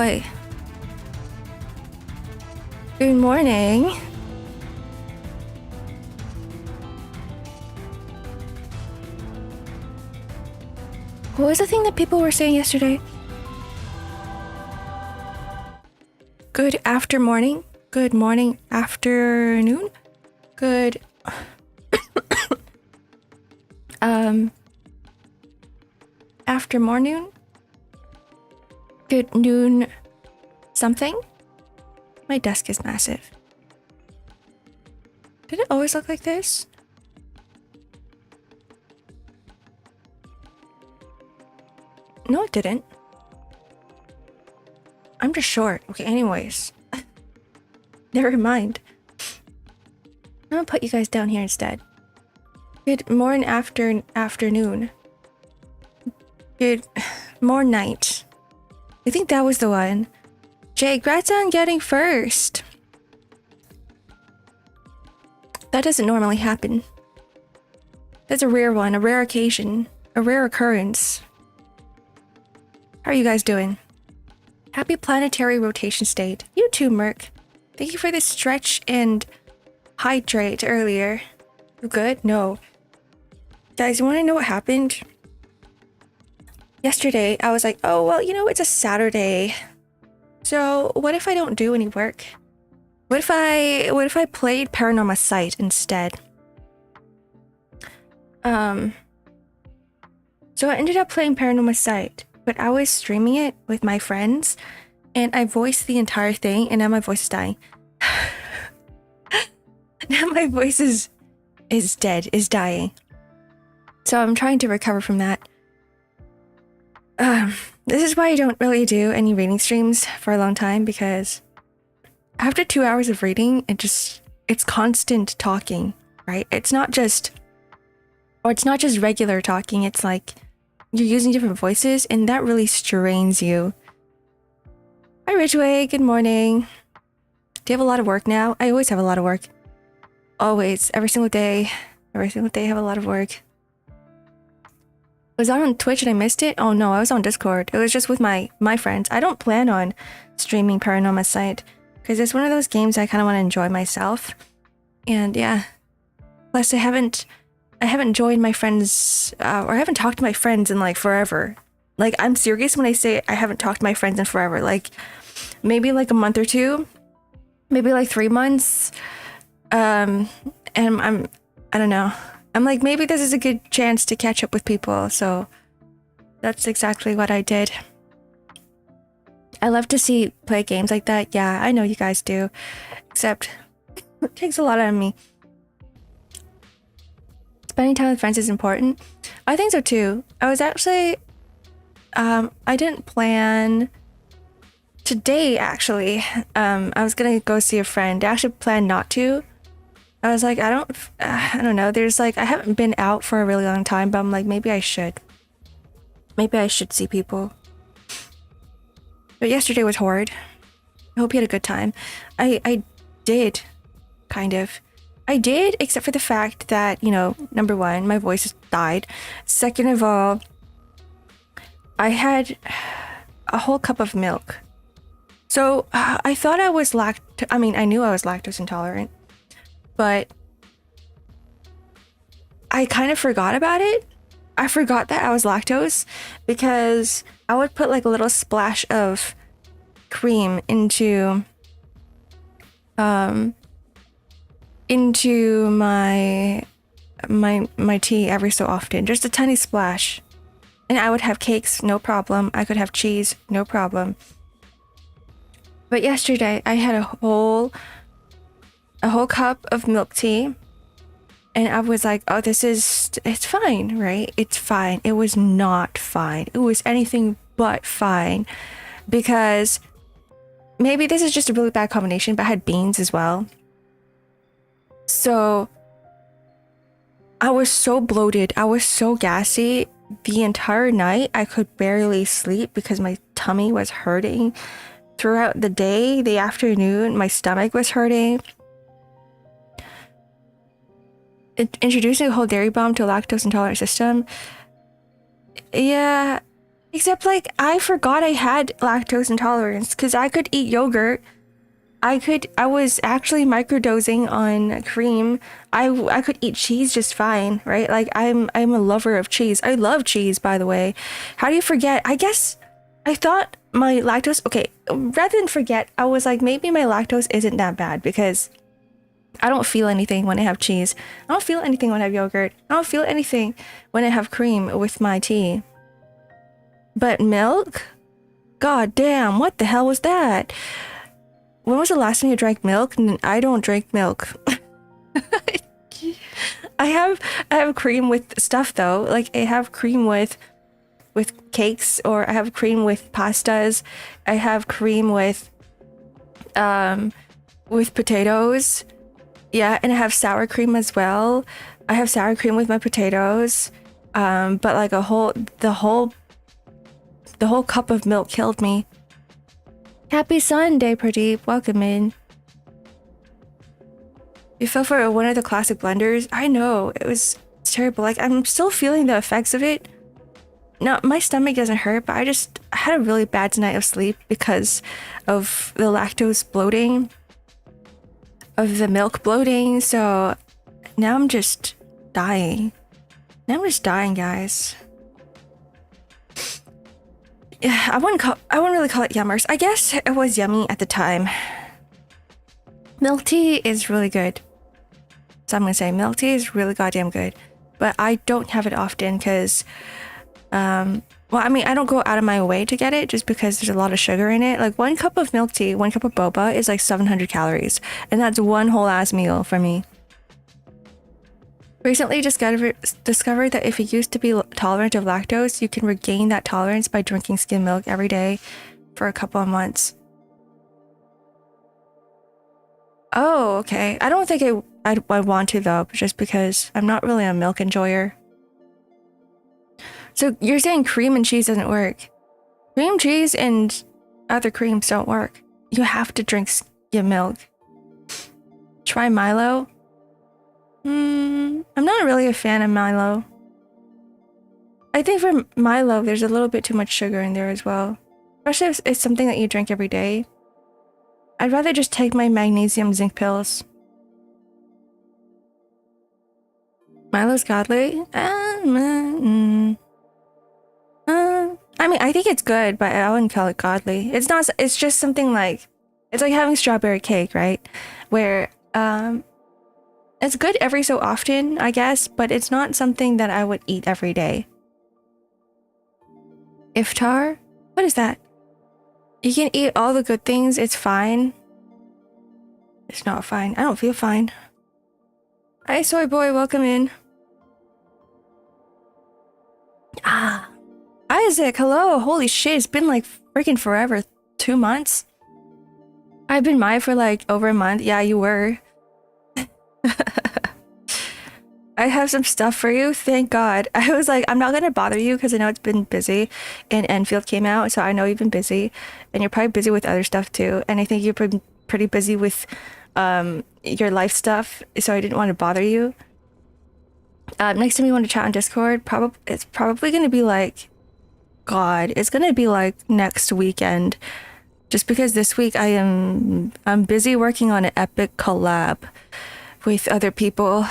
boy. Good morning. What was the thing that people were saying yesterday? Good after morning? Good morning, afternoon? Good... after morning? Good noon something? My desk is massive. Did it always look like this? No, it didn't. I'm just short. Okay, anyways. Never mind. I'm gonna put you guys down here instead. Good morning, afternoon. Good more night. I think that was the one. Jay, congrats on getting first. That doesn't normally happen. That's a rare one, a rare occasion, a rare occurrence. How are you guys doing? Happy planetary rotation state. You too, Merc. Thank you for the stretch and hydrate earlier. You good? No. Guys, you want to know what happened? Yesterday, I was like, oh, well, you know, it's a Saturday. So what if I don't do any work? What if I played Paranormal Sight instead? So I ended up playing Paranormal Sight, but I was streaming it with my friends, and I voiced the entire thing, and now my voice is dying. Now my voice is dying. So I'm trying to recover from that. This is why I don't really do any reading streams for a long time, because after 2 hours of reading, it's constant talking, right? It's not just regular talking. It's like you're using different voices, and that really strains you. Hi, Ridgeway. Good morning. Do you have a lot of work now? I always have a lot of work. Always. Every single day. Every single day I have a lot of work. Was I on Twitch and I missed it? Oh no, I was on Discord. It was just with my friends. I don't plan on streaming Paranormal Sight because it's one of those games I kind of want to enjoy myself. And yeah. Plus I haven't joined my friends, or I haven't talked to my friends in like forever. Like, I'm serious when I say I haven't talked to my friends in forever. Like, maybe like a month or two, maybe like 3 months. And I don't know. I'm like, maybe this is a good chance to catch up with people. So that's exactly what I did. I love to play games like that. Yeah, I know you guys do. Except it takes a lot out of me. Spending time with friends is important. I think so too. I was actually, I didn't plan today actually. I was gonna go see a friend. I actually planned not to. I was like, I don't know. There's like, I haven't been out for a really long time, but I'm like, maybe I should. Maybe I should see people. But yesterday was horrid. I hope you had a good time. I did, kind of. I did, except for the fact that, you know, number one, my voice died. Second of all, I had a whole cup of milk. So I thought I was I knew I was lactose intolerant, but I kind of forgot about it. I forgot that I was lactose because I would put like a little splash of cream into my tea every so often, just a tiny splash. And I would have cakes, no problem. I could have cheese, no problem. But yesterday I had a whole cup of milk tea, and I was like, oh, it's fine, right? It's fine. It was not fine. It was anything but fine, because maybe this is just a really bad combination, but I had beans as well. So I was so bloated. I was so gassy the entire night. I could barely sleep because my tummy was hurting. Throughout the day, the afternoon, my stomach was hurting. Introducing a whole dairy bomb to a lactose intolerant system. Yeah, Except like I forgot I had lactose intolerance because I could eat yogurt. I was actually microdosing on cream. I could eat cheese just fine, right? Like I'm a lover of cheese. I love cheese, by the way. How do you forget? I guess I thought my lactose, okay, rather than forget, I was like, maybe my lactose isn't that bad because I don't feel anything when I have cheese. I don't feel anything when I have yogurt. I don't feel anything when I have cream with my tea. But milk? God damn, what the hell was that? When was the last time you drank milk? I don't drink milk. I have cream with stuff though. Like I have cream with cakes, or I have cream with pastas. I have cream with potatoes. Yeah, and I have sour cream as well. I have sour cream with my potatoes. But like the whole cup of milk killed me. Happy Sunday, Pradeep. Welcome in. You fell for one of the classic blunders? I know, it's terrible. Like, I'm still feeling the effects of it. No, my stomach doesn't hurt, but I had a really bad night of sleep because of the lactose bloating, of the milk bloating, so now I'm just dying. Guys. Yeah, I wouldn't really call it yummers. I guess it was yummy at the time. Milk tea is really good. So I'm gonna say milk tea is really goddamn good. But I don't have it often because, well, I mean, I don't go out of my way to get it just because there's a lot of sugar in it. Like 1 cup of milk tea, 1 cup of boba is like 700 calories. And that's one whole ass meal for me. Recently discovered that if you used to be tolerant of lactose, you can regain that tolerance by drinking skim milk every day for a couple of months. Oh, okay. I don't think I'd want to though, just because I'm not really a milk enjoyer. So you're saying cream and cheese doesn't work? Cream, cheese, and other creams don't work. You have to drink skim milk. Try Milo. I'm not really a fan of Milo. I think for Milo, there's a little bit too much sugar in there as well. Especially if it's something that you drink every day. I'd rather just take my magnesium zinc pills. Milo's godly? I mean, I think it's good, but I wouldn't call it godly. It's not, it's just something like, it's like having strawberry cake, right? Where, it's good every so often, I guess, but it's not something that I would eat every day. Iftar? What is that? You can eat all the good things, it's fine. It's not fine. I don't feel fine. Hi, soy boy, welcome in. Ah. Isaac, hello. Holy shit, it's been like freaking forever. 2 months? I've been Maya for like over a month. Yeah, you were. I have some stuff for you, thank God. I was like, I'm not gonna bother you because I know it's been busy and Enfield came out, so I know you've been busy and you're probably busy with other stuff too, and I think you're pretty busy with your life stuff, so I didn't want to bother you. Next time you want to chat on Discord, it's probably gonna be like, God, it's gonna be like next weekend, just because this week I'm busy working on an epic collab with other people.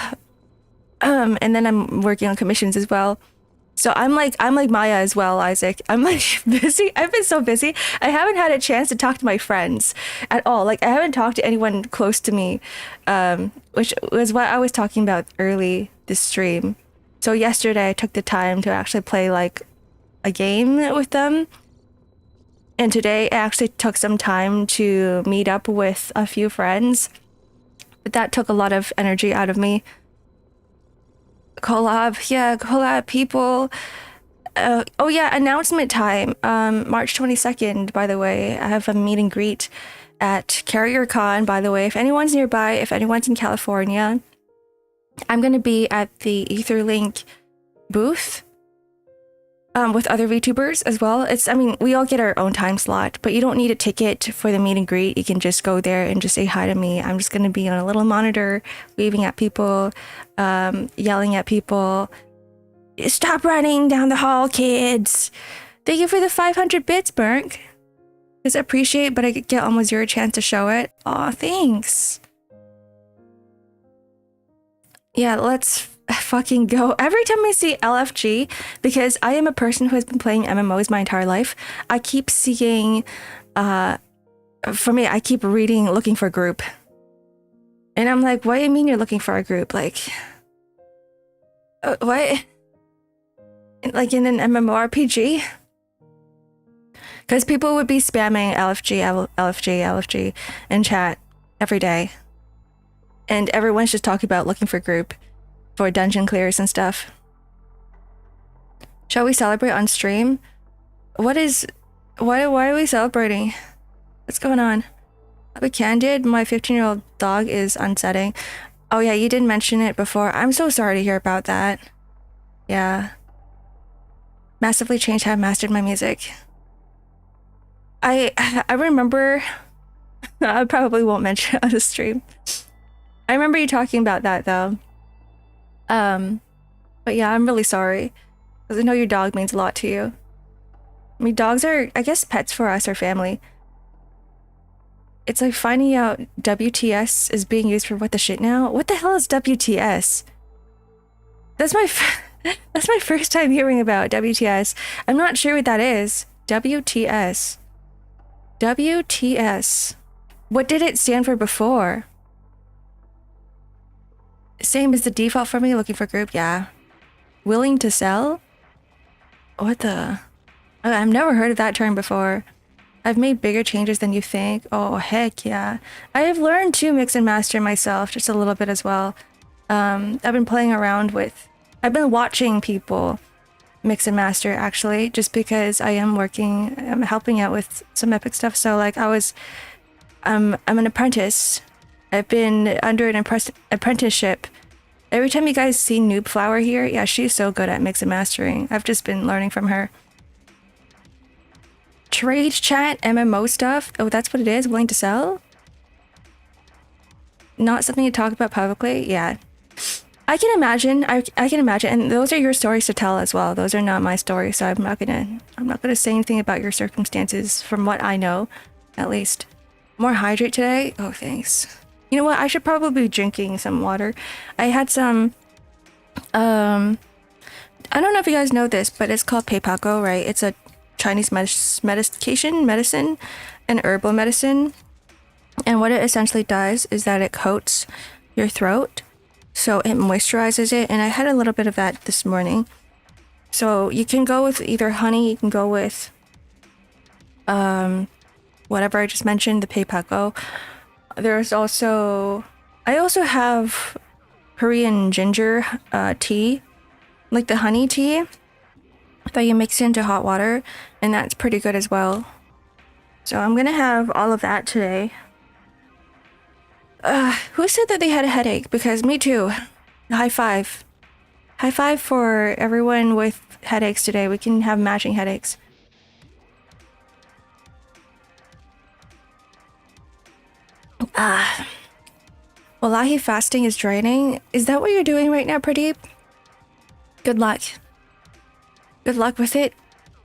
And then I'm working on commissions as well. So I'm like Maya as well, Isaac. I'm like busy. I've been so busy. I haven't had a chance to talk to my friends at all. Like I haven't talked to anyone close to me, which was what I was talking about early this stream. So yesterday I took the time to actually play like a game with them. And today I actually took some time to meet up with a few friends. But that took a lot of energy out of me. Collab people. Oh yeah, announcement time. March 22nd, by the way. I have a meet and greet at Carrier Con, by the way. If anyone's nearby, if anyone's in California, I'm gonna be at the Etherlink booth with other VTubers as well. We all get our own time slot, but you don't need a ticket for the meet and greet. You can just go there and just say hi to me. I'm just gonna be on a little monitor, waving at people, yelling at people. Stop running down the hall, kids. Thank you for the 500 bits, Burke. Just appreciate, but I get almost zero chance to show it. Aw, thanks. Yeah, let's fucking go. Every time I see LFG, because I am a person who has been playing MMOs my entire life, I keep seeing, for me, I keep reading, looking for a group. And I'm like, what do you mean you're looking for a group? Like, what? Like in an MMORPG? Because people would be spamming LFG in chat every day. And everyone's just talking about looking for a group for dungeon clears and stuff. Shall we celebrate on stream? Why are we celebrating? What's going on? I'll be candid, my 15-year-old dog is unsetting. Oh yeah, you did mention it before. I'm so sorry to hear about that. Yeah. Massively changed how I mastered my music. I remember, I probably won't mention it on the stream. I remember you talking about that though. But yeah, I'm really sorry. Because I know your dog means a lot to you. I mean, dogs are, I guess pets for us are family. It's like finding out WTS is being used for what the shit now? What the hell is WTS? That's my first time hearing about WTS. I'm not sure what that is. WTS. WTS. What did it stand for before? Same as the default for me, looking for group, yeah. Willing to sell? What the? I've never heard of that term before. I've made bigger changes than you think. Oh, heck yeah. I have learned to mix and master myself just a little bit as well. I've been playing around with... I've been watching people mix and master, actually, just because I'm helping out with some epic stuff. So, like, I'm an apprentice. I've been under an apprenticeship. Every time you guys see Noob Flower here, yeah, she's so good at mix and mastering. I've just been learning from her. Trade chat, MMO stuff. Oh, that's what it is? Willing to sell? Not something to talk about publicly? Yeah. I can imagine. I can imagine. And those are your stories to tell as well. Those are not my stories, so I'm not gonna say anything about your circumstances from what I know, at least. More hydrate today? Oh, thanks. You know what? I should probably be drinking some water. I had some, I don't know if you guys know this, but it's called Peipaco, right? It's a Chinese medicine and herbal medicine. And what it essentially does is that it coats your throat. So it moisturizes it. And I had a little bit of that this morning. So you can go with either honey, you can go with, whatever I just mentioned, the Peipaco. There's also, I also have Korean ginger tea, like the honey tea that you mix into hot water, and that's pretty good as well. So I'm gonna have all of that today. Who said that they had a headache? Because me too. High five. High five for everyone with headaches today. We can have matching headaches. Wallahi, fasting is draining. Is that what you're doing right now, Pradeep? Good luck. Good luck with it.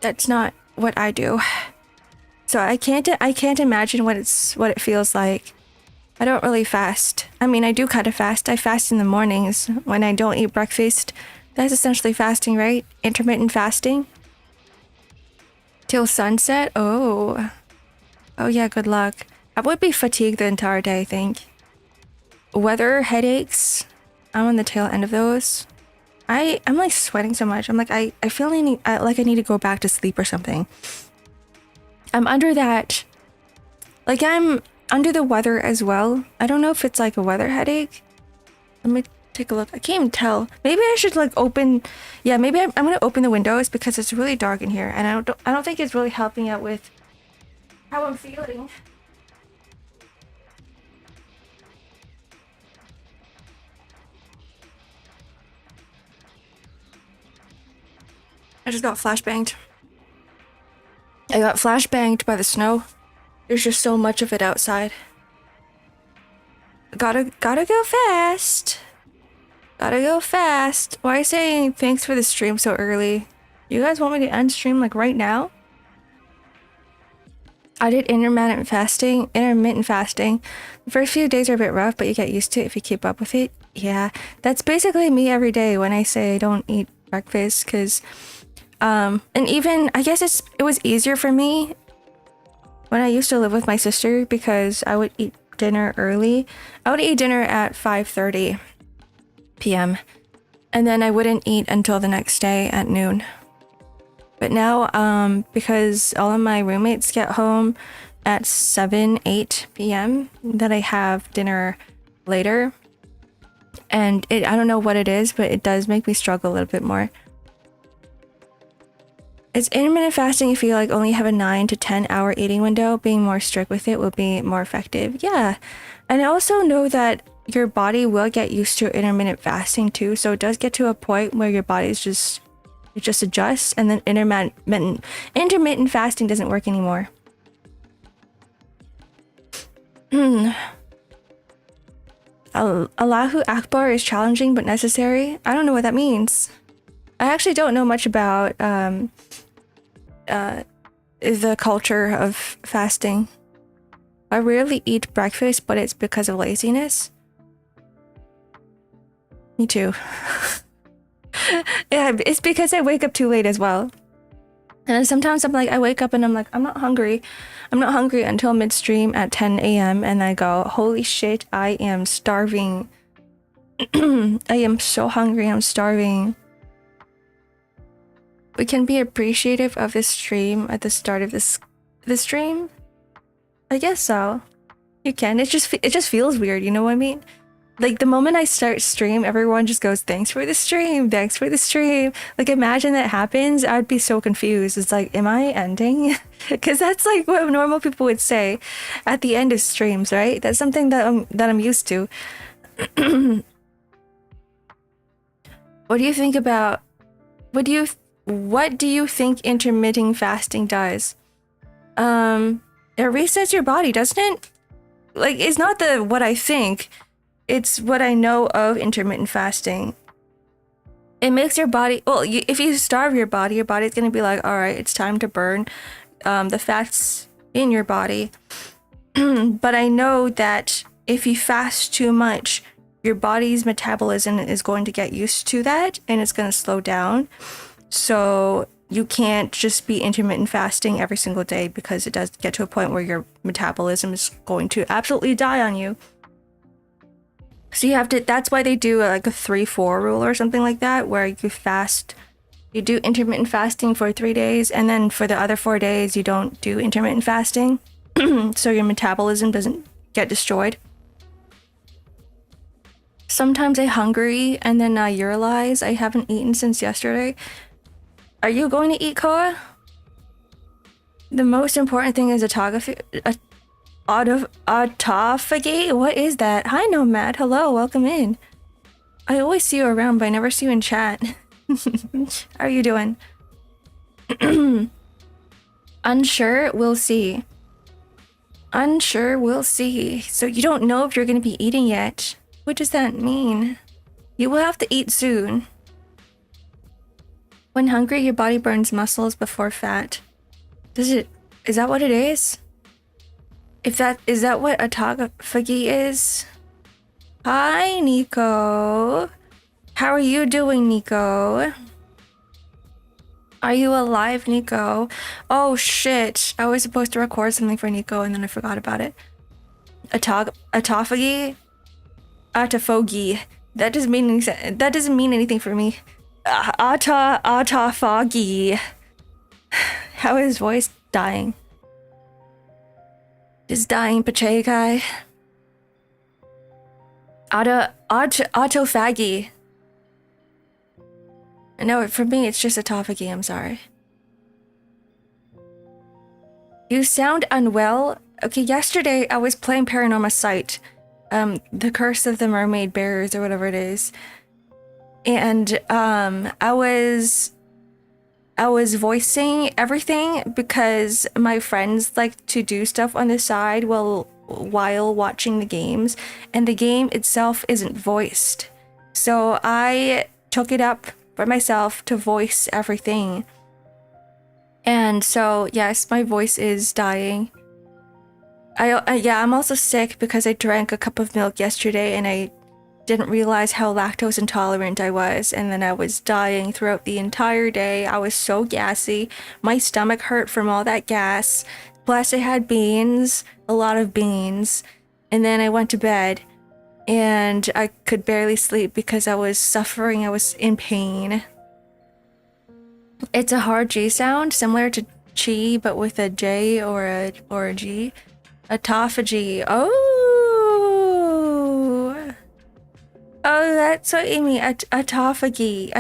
That's not what I do. So I can't imagine what it feels like. I don't really fast. I mean, I do kind of fast. I fast in the mornings when I don't eat breakfast. That's essentially fasting, right? Intermittent fasting. Till sunset? Oh. Oh yeah, good luck. I would be fatigued the entire day, I think. Weather, headaches. I'm on the tail end of those. I'm like sweating so much. I'm like, I feel like I need to go back to sleep or something. I'm under that. Like I'm under the weather as well. I don't know if it's like a weather headache. Let me take a look. I can't even tell. Maybe I should like open. Yeah, maybe I'm gonna open the windows because it's really dark in here, and I don't think it's really helping out with how I'm feeling. I just got flashbanged. I got flashbanged by the snow. There's just so much of it outside. Gotta go fast. Gotta go fast. Why are you saying thanks for the stream so early? You guys want me to end stream like right now? I did intermittent fasting. The first few days are a bit rough, but you get used to it if you keep up with it. Yeah, that's basically me every day when I say I don't eat breakfast, because and even I guess it was easier for me when I used to live with my sister, because I would eat dinner early. I would eat dinner at 5:30 p.m. and then I wouldn't eat until the next day at noon. But now, because all of my roommates get home at 7-8 p.m., that I have dinner later. And I don't know what it is, but it does make me struggle a little bit more. It's intermittent fasting if you like only have a 9 to 10 hour eating window. Being more strict with it will be more effective. Yeah. And I also know that your body will get used to intermittent fasting too. So it does get to a point where your body's just adjusts, and then intermittent fasting doesn't work anymore. Allahu Akbar is challenging but necessary. I don't know what that means. I actually don't know much about the culture of fasting. I rarely eat breakfast, but it's because of laziness. Me too. Yeah, it's because I wake up too late as well. And sometimes I'm like, I wake up and I'm like, I'm not hungry. I'm not hungry until midstream at 10 a.m. and I go, holy shit, I am starving. I am so hungry, I'm starving. We can be appreciative of this stream at the start of the stream. I guess so. You can. It just feels weird, you know what I mean? Like the moment I start stream, everyone just goes, thanks for the stream, thanks for the stream. Like imagine that happens, I'd be so confused. It's like, am I ending? Because that's like what normal people would say at the end of streams, right? That's something that I'm used to. What do you think about, what do you think intermittent fasting does? It resets your body, doesn't it? Like it's not what I think. It's what I know of intermittent fasting. It makes your body, well, if you starve your body's going to be like, all right, it's time to burn the fats in your body. But I know that if you fast too much, your body's metabolism is going to get used to that and it's going to slow down. So you can't just be intermittent fasting every single day, because it does get to a point where your metabolism is going to absolutely die on you. So you have to, that's why they do like a 3-4 rule or something like that, where you do intermittent fasting for 3 days, and then for the other 4 days, you don't do intermittent fasting. So your metabolism doesn't get destroyed. Sometimes I'm hungry and then I realize I haven't eaten since yesterday. Are you going to eat, Koa? The most important thing is autophagy. What is that? Hi, Nomad. Hello, welcome in. I always see you around, but I never see you in chat. How are you doing? Unsure, we'll see. Unsure, we'll see. So you don't know if you're going to be eating yet. What does that mean? You will have to eat soon. When hungry, your body burns muscles before fat. Is that what it is? Is that what autophagy is? Hi, Nico. How are you doing, Nico? Are you alive, Nico? Oh shit, I was supposed to record something for Nico and then I forgot about it. Autophagy? Autophagy. That doesn't mean anything for me. Autophagy. How is his voice dying? Is dying Pache guy? Autophagy. No, for me it's just autophagy, I'm sorry. You sound unwell. Okay, yesterday I was playing Paranormal Sight. The Curse of the Mermaid Bears or whatever it is. And I was voicing everything because my friends like to do stuff on the side while watching the games, and the game itself isn't voiced. So I took it up for myself to voice everything. And so, yes, my voice is dying. I'm also sick because I drank a cup of milk yesterday and I didn't realize how lactose intolerant I was, and then I was dying throughout the entire day. I was so gassy. My stomach hurt from all that gas. Plus I had beans, a lot of beans, and then I went to bed and I could barely sleep because I was suffering. I was in pain. It's a hard G sound, similar to chi, but with a J or a G. Autophagy. Oh, that's what you mean. Autophagy.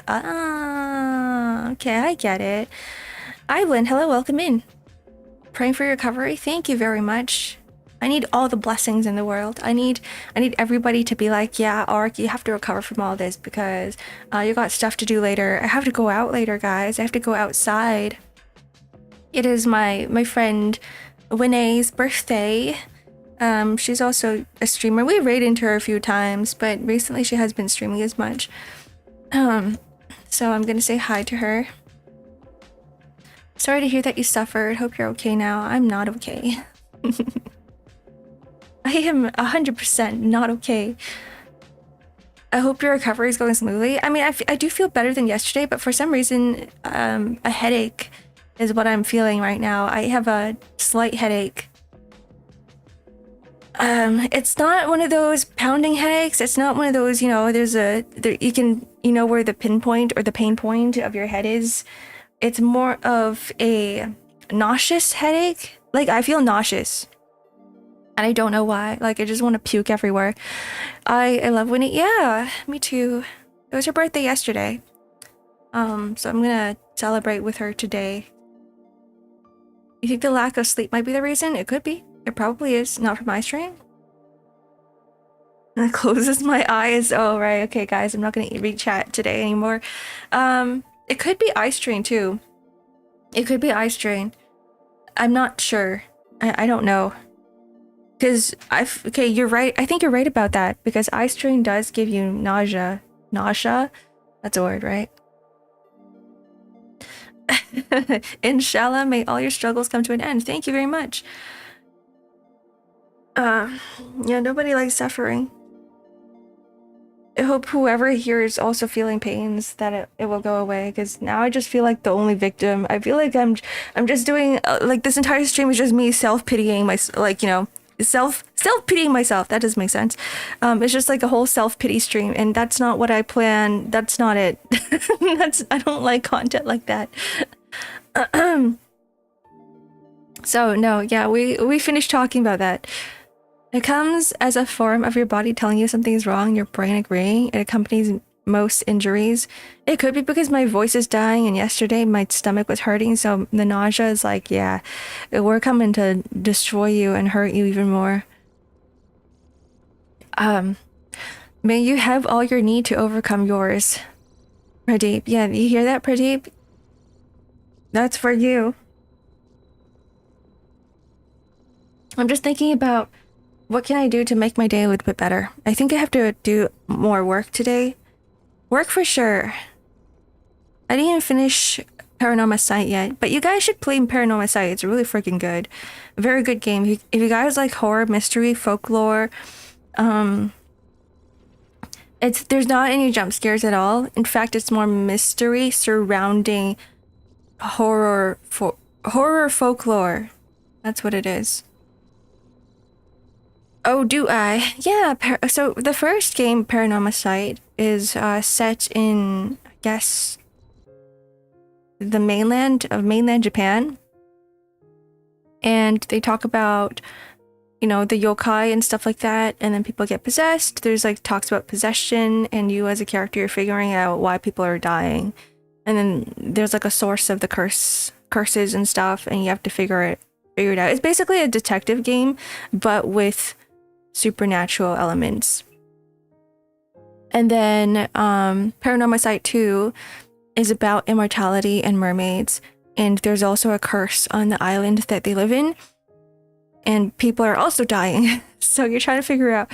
Ah, okay, I get it. Ivan, hello, welcome in. Praying for your recovery. Thank you very much. I need all the blessings in the world. I need everybody to be like, yeah, Ark, you have to recover from all this because you got stuff to do later. I have to go out later, guys. I have to go outside. It is my friend Winnie's birthday. She's also a streamer. We raided into her a few times, but recently she has been streaming as much. So I'm gonna say hi to her. Sorry to hear that you suffered. Hope you're okay now. I'm not okay. I am 100% not okay. I hope your recovery is going smoothly. I mean, I do feel better than yesterday, but for some reason, a headache is what I'm feeling right now. I have a slight headache. It's not one of those pounding headaches. It's not one of those, you know, you can, you know, where the pinpoint or the pain point of your head is. It's more of a nauseous headache. Like, I feel nauseous. And I don't know why. Like, I just want to puke everywhere. I love Winnie. Yeah, me too. It was her birthday yesterday. So I'm gonna celebrate with her today. You think the lack of sleep might be the reason? It could be. It probably is. Not from my stream. And it closes my eyes. Oh, right. Okay, guys. I'm not gonna read chat today anymore. It could be eye strain too. It could be eye strain. I'm not sure. I don't know. Because okay, you're right. I think you're right about that because eye strain does give you nausea. Nausea? That's a word, right? Inshallah, may all your struggles come to an end. Thank you very much. Yeah, nobody likes suffering. I hope whoever here is also feeling pains that it will go away, because now I just feel like the only victim. I feel like I'm just doing like this entire stream is just me self-pitying like, you know, self-pitying myself. That does make sense. It's just like a whole self-pity stream, and that's not what I planned. That's not it. I don't like content like that. So no, yeah, we finished talking about that. It comes as a form of your body telling you something is wrong, your brain agreeing. It accompanies most injuries. It could be because my voice is dying and yesterday my stomach was hurting, so the nausea is like, yeah, we're coming to destroy you and hurt you even more. May you have all your need to overcome yours. Pradeep. Yeah, you hear that, Pradeep? That's for you. I'm just thinking about what can I do to make my day a little bit better. I think I have to do more work today. Work for sure. I didn't even finish Paranormal Sight yet, but you guys should play Paranormal Sight. It's really freaking good. Very good game. If you guys like horror, mystery, folklore, there's not any jump scares at all. In fact, it's more mystery surrounding horror folklore. That's what it is. Oh, do I? Yeah, so the first game, Paranormal Sight, is set in, I guess, the mainland Japan. And they talk about, you know, the yokai and stuff like that, and then people get possessed. There's like talks about possession, and you as a character, you're figuring out why people are dying. And then there's like a source of the curses and stuff, and you have to figure it out. It's basically a detective game, but with supernatural elements. And then Paranormal Sight 2 is about immortality and mermaids, and there's also a curse on the island that they live in, and people are also dying. So you're trying to figure out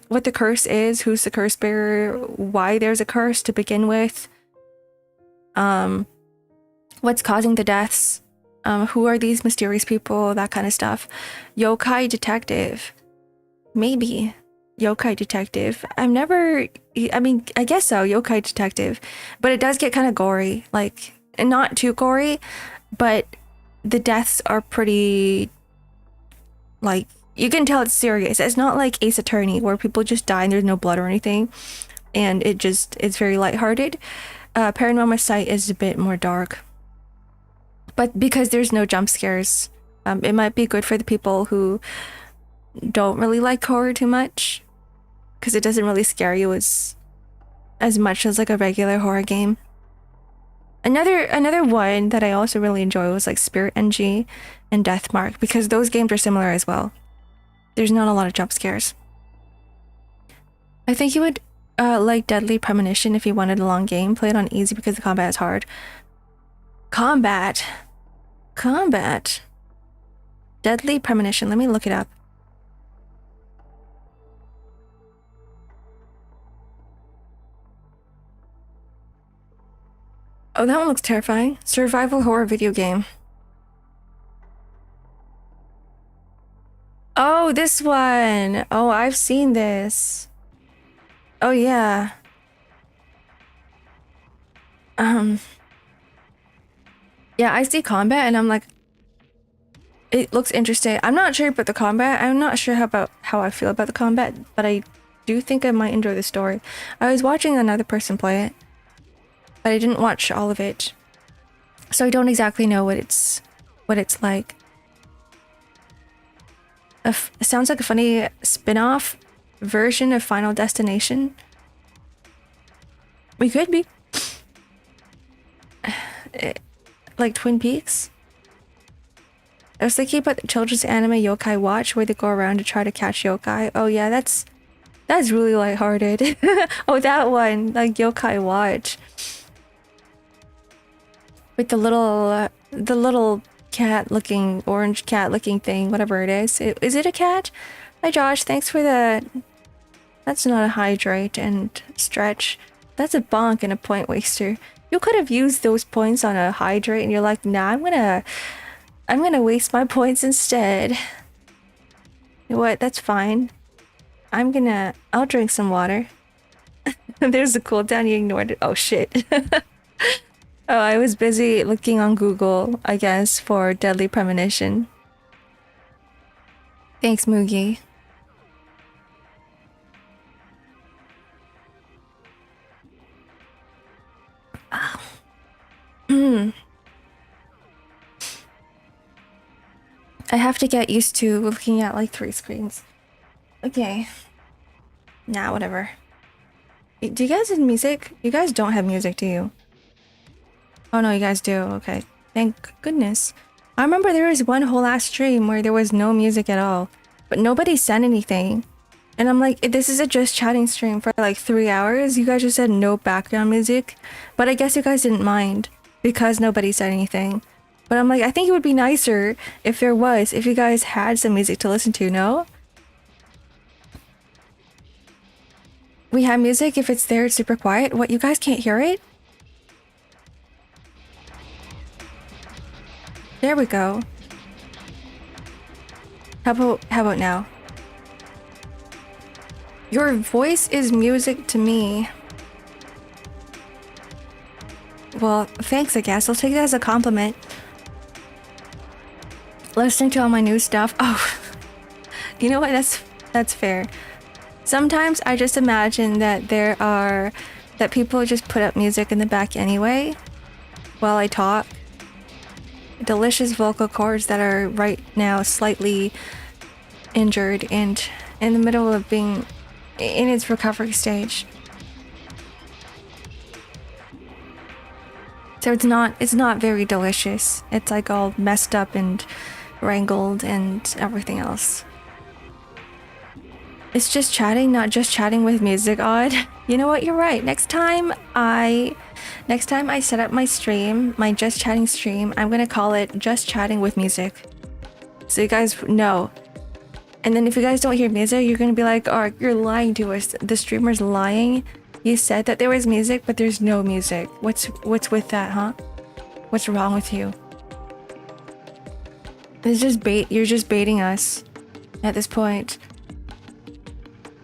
what the curse is, who's the curse bearer, why there's a curse to begin with. What's causing the deaths? Who are these mysterious people? That kind of stuff. Yokai detective. Maybe. Yokai detective. I mean, I guess so. Yokai detective. But it does get kind of gory. Like, not too gory, but the deaths are pretty, like, you can tell it's serious. It's not like Ace Attorney where people just die and there's no blood or anything. And it's very lighthearted. Paranormal Sight is a bit more dark. But because there's no jump scares, it might be good for the people who don't really like horror too much, because it doesn't really scare you as much as like a regular horror game. Another one that I also really enjoy was like Spirit NG and Deathmark, because those games are similar as well. There's not a lot of jump scares. I think you would like Deadly Premonition if you wanted a long game. Play it on easy because the combat is hard. Combat. Deadly Premonition. Let me look it up. Oh, that one looks terrifying. Survival horror video game. Oh, this one. Oh, I've seen this. Oh, yeah. Yeah, I see combat and I'm like, it looks interesting. I'm not sure about the combat. I'm not sure about how I feel about the combat, but I do think I might enjoy the story. I was watching another person play it, but I didn't watch all of it, so I don't exactly know what it's like. It sounds like a funny spin-off version of Final Destination. We could be. Like Twin Peaks. I was thinking about the children's anime Yokai Watch, where they go around to try to catch yokai. Oh yeah, that's really lighthearted. Oh, that one, like Yokai Watch, with the little cat-looking, orange cat-looking thing, whatever it is. Is it a cat? Hi Josh, thanks for the. That's not a hydrate and stretch. That's a bonk and a point waster. You could have used those points on a hydrate and you're like, nah, I'm gonna waste my points instead. You know what? That's fine. I'll drink some water. There's a cooldown, you ignored it. Oh shit. Oh, I was busy looking on Google, I guess, for Deadly Premonition. Thanks, Moogie. I have to get used to looking at like 3 screens. Okay. Nah, whatever. Do you guys have music? You guys don't have music, do you? Oh no, you guys do. Okay. Thank goodness. I remember there was one whole last stream where there was no music at all, but nobody said anything. And I'm like, this is a just chatting stream for like 3 hours. You guys just said no background music, but I guess you guys didn't mind because nobody said anything. But I'm like, I think it would be nicer if you guys had some music to listen to, no? We have music. If it's there, it's super quiet. What, you guys can't hear it? There we go. How about now? Your voice is music to me. Well, thanks, I guess. I'll take that as a compliment. Listening to all my new stuff. Oh, you know what? That's fair. Sometimes I just imagine that that people just put up music in the back anyway while I talk. Delicious vocal cords that are right now slightly injured and in the middle of being in its recovery stage. So it's not very delicious. It's like all messed up and wrangled and everything else. It's just chatting, not just chatting with music on. You know what? You're right. Next time I set up my stream, my just chatting stream, I'm gonna call it just chatting with music, so you guys know. And then if you guys don't hear music, you're gonna be like, "Oh, you're lying to us. The streamer's lying. You said that there was music, but there's no music. What's with that, huh?" What's wrong with you? It's just bait. You're just baiting us at this point.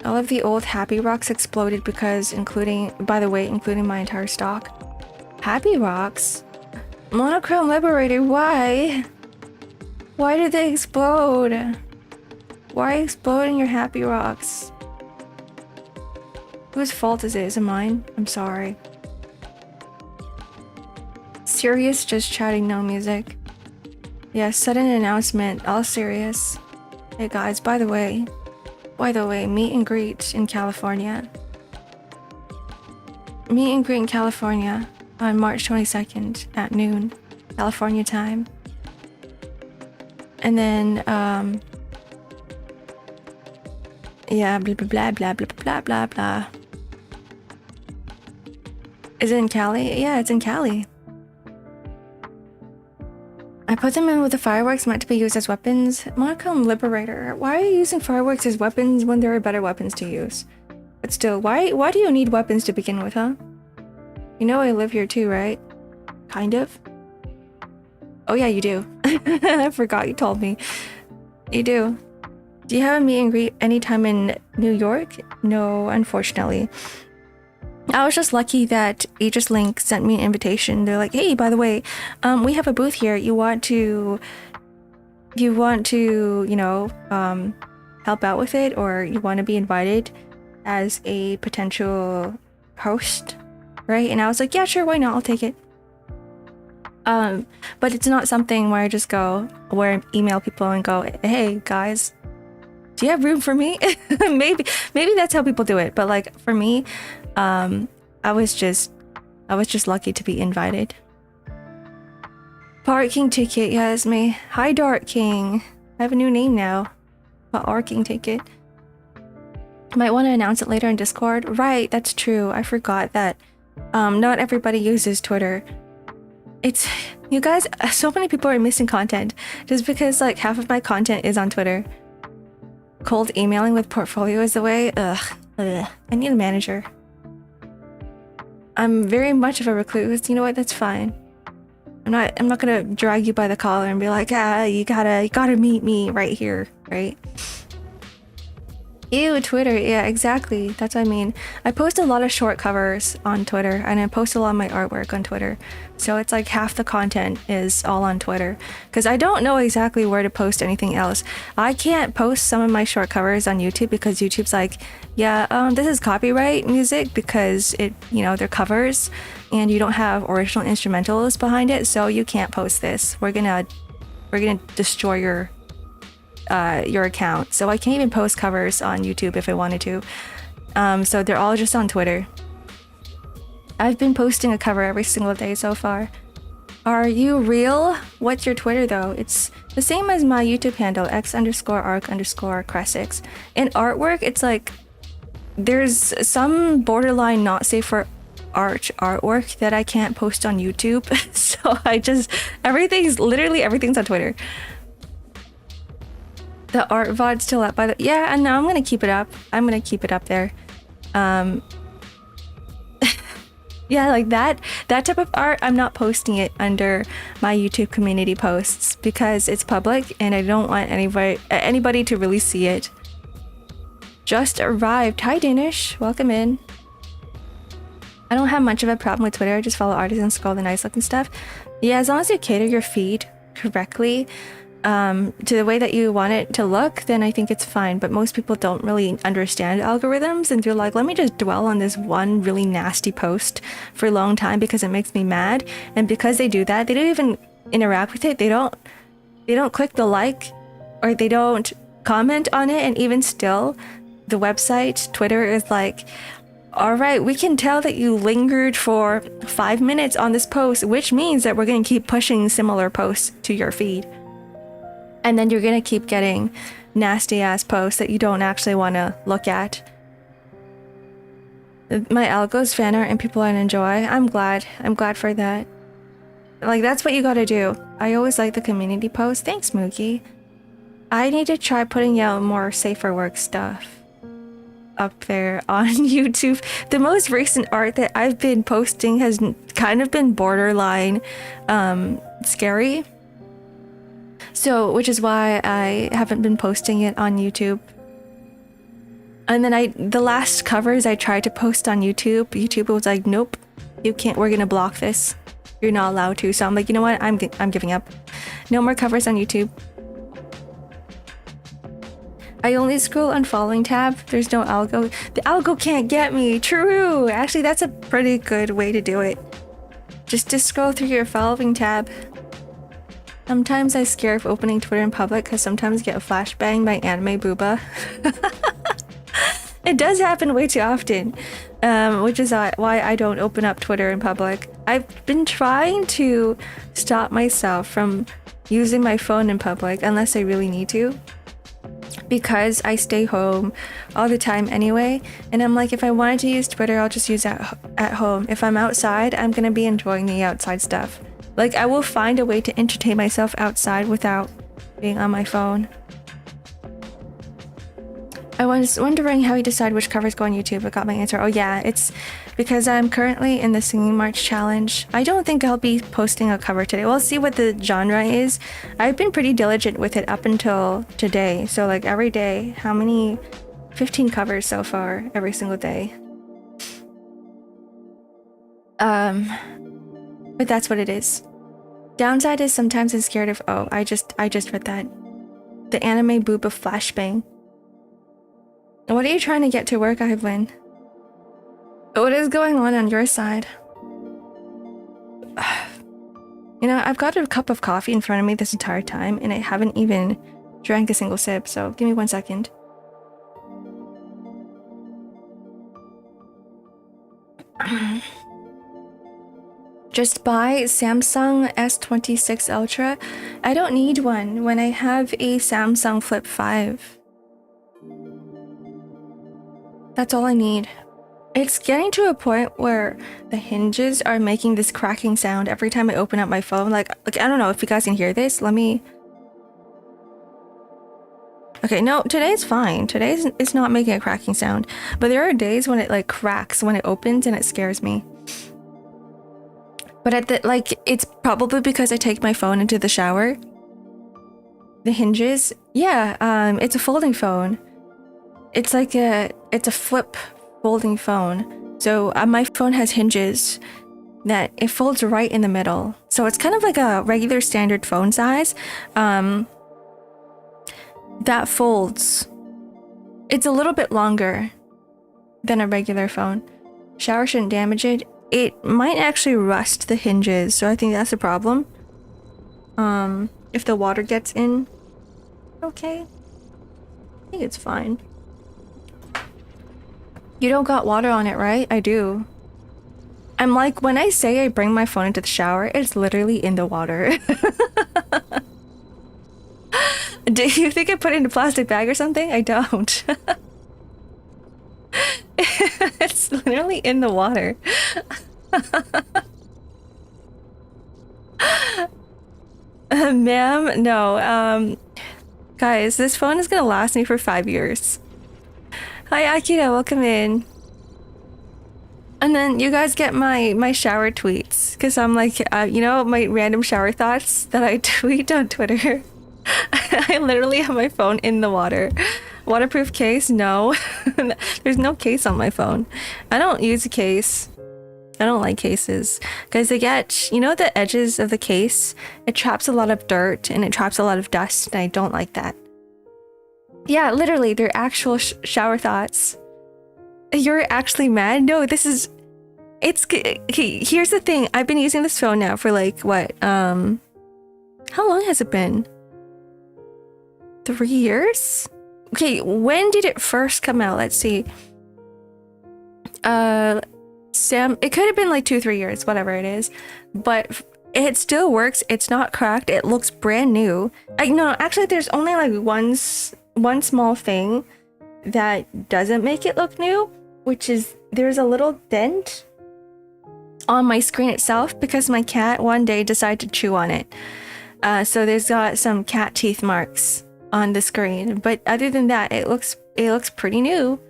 All of the old Happy Rocks exploded because including my entire stock. Happy Rocks? Monochrome Liberator, why? Why did they explode? Why exploding your Happy Rocks? Whose fault is it? Is it mine? I'm sorry. Serious, just chatting, no music. Yeah, sudden announcement, all serious. Hey guys, by the way, meet and greet in California. Meet and greet in California on March 22nd at noon, California time. And then, yeah, blah, blah, blah, blah, blah, blah, blah, blah. Is it in Cali? Yeah, it's in Cali. I put them in with the fireworks meant to be used as weapons. Monochrome Liberator. Why are you using fireworks as weapons when there are better weapons to use? But still, why do you need weapons to begin with, huh? You know I live here too, right? Kind of. Oh yeah, you do. I forgot you told me. You do. Do you have a meet and greet anytime in New York? No, unfortunately. I was just lucky that Aegis Link sent me an invitation. They're like, hey, by the way, we have a booth here. You want to, you know, help out with it, or you want to be invited as a potential host, right? And I was like, yeah, sure, why not? I'll take it. But it's not something where I just go, where I email people and go, hey, guys, do you have room for me? maybe that's how people do it. But like for me, I was just lucky to be invited. Dark King ticket, yeah, it's me. Hi, Dark King. I have a new name now. Ark King ticket. Might want to announce it later in Discord. Right, that's true. I forgot that not everybody uses Twitter. It's, you guys, so many people are missing content just because like half of my content is on Twitter. Cold emailing with portfolio is the way. Ugh. I need a manager. I'm very much of a recluse. You know what? That's fine. I'm not gonna drag you by the collar and be like, you gotta meet me right here, right? Ew, Twitter. Yeah, exactly. That's what I mean. I post a lot of short covers on Twitter, and I post a lot of my artwork on Twitter. So it's like half the content is all on Twitter, because I don't know exactly where to post anything else. I can't post some of my short covers on YouTube because YouTube's like, yeah, this is copyright music because it, you know, they're covers, and you don't have original instrumentals behind it, so you can't post this. We're gonna destroy your account. So I can't even post covers on YouTube if I wanted to. So they're all just on Twitter. I've been posting a cover every single day so far. Are you real? What's your Twitter though? It's the same as my YouTube handle, X_Ark_Cressix. In artwork, it's like there's some borderline not safe for artwork that I can't post on YouTube. So everything's on Twitter. The art VOD's still up by the, yeah, and now I'm gonna keep it up. I'm gonna keep it up there. Yeah, like that type of art, I'm not posting it under my YouTube community posts because it's public and I don't want anybody to really see it. Just arrived. Hi, Danish. Welcome in. I don't have much of a problem with Twitter. I just follow artists and scroll the nice looking stuff. Yeah, as long as you cater your feed correctly, to the way that you want it to look, then I think it's fine. But most people don't really understand algorithms, and they're like, let me just dwell on this one really nasty post for a long time because it makes me mad. And because they do that, they don't even interact with it. They don't click the like, or they don't comment on it. And even still, the website, Twitter, is like, all right, we can tell that you lingered for 5 minutes on this post, which means that we're going to keep pushing similar posts to your feed. And then you're gonna keep getting nasty ass posts that you don't actually want to look at. My algo's fan art and people enjoy. I'm glad for that. Like, that's what you gotta do. I always like the community posts. Thanks, Mookie. I need to try putting out more safer work stuff. up there on YouTube. The most recent art that I've been posting has kind of been borderline scary. So, which is why I haven't been posting it on YouTube. And then the last covers I tried to post on YouTube, YouTube was like, nope, you can't, we're gonna block this. You're not allowed to. So I'm like, you know what? I'm giving up. No more covers on YouTube. I only scroll on following tab. There's no algo. The algo can't get me. True. Actually, that's a pretty good way to do it. Just to scroll through your following tab. Sometimes I scare of opening Twitter in public because sometimes I get a flashbang by anime booba. It does happen way too often, which is why I don't open up Twitter in public. I've been trying to stop myself from using my phone in public unless I really need to, because I stay home all the time anyway. And I'm like, if I wanted to use Twitter, I'll just use it at home. If I'm outside, I'm gonna be enjoying the outside stuff. Like, I will find a way to entertain myself outside without being on my phone. I was wondering how you decide which covers go on YouTube. I got my answer. Oh yeah, it's because I'm currently in the Singing March challenge. I don't think I'll be posting a cover today. We'll see what the genre is. I've been pretty diligent with it up until today. So like every day, how many? 15 covers so far, every single day. But that's what it is. Downside is sometimes I'm scared of, oh, I just read that. The anime booba flashbang. What are you trying to get to work, Evelyn? What is going on your side? You know, I've got a cup of coffee in front of me this entire time, and I haven't even drank a single sip, so give me 1 second. Just buy Samsung S26 Ultra. I don't need one when I have a Samsung Flip 5. That's all I need. It's getting to a point where the hinges are making this cracking sound every time I open up my phone. Like I don't know if you guys can hear this. Let me... Okay, no, today's fine. It's not making a cracking sound. But there are days when it like cracks when it opens and it scares me. But it's probably because I take my phone into the shower. The hinges, yeah, it's a folding phone. It's a flip folding phone. So my phone has hinges that it folds right in the middle. So it's kind of like a regular standard phone size. That folds. It's a little bit longer than a regular phone. Shower shouldn't damage it. It might actually rust the hinges, so I think that's a problem. If the water gets in. Okay. I think it's fine. You don't got water on it, right? I do. I'm like, when I say I bring my phone into the shower, it's literally in the water. Do you think I put it in a plastic bag or something? I don't. It's literally in the water. Ma'am, no. Guys, this phone is gonna last me for 5 years. Hi Akira, welcome in. And then you guys get my shower tweets, because I'm like, you know, my random shower thoughts that I tweet on Twitter. I literally have my phone in the water. Waterproof case? No. There's no case on my phone. I don't use a case. I don't like cases because they get, you know, the edges of the case, it traps a lot of dirt and it traps a lot of dust, and I don't like that. Yeah, literally, they're actual shower thoughts. You're actually mad? No, this is... Okay, here's the thing. I've been using this phone now for like, what? How long has it been? 3 years? Okay, when did it first come out? Let's see. It could have been like 2-3 years, whatever it is. But it still works. It's not cracked. It looks brand new. No, actually, there's only like one small thing that doesn't make it look new, which is there's a little dent on my screen itself because my cat one day decided to chew on it. So there's got some cat teeth marks on the screen. But other than that, it looks pretty new.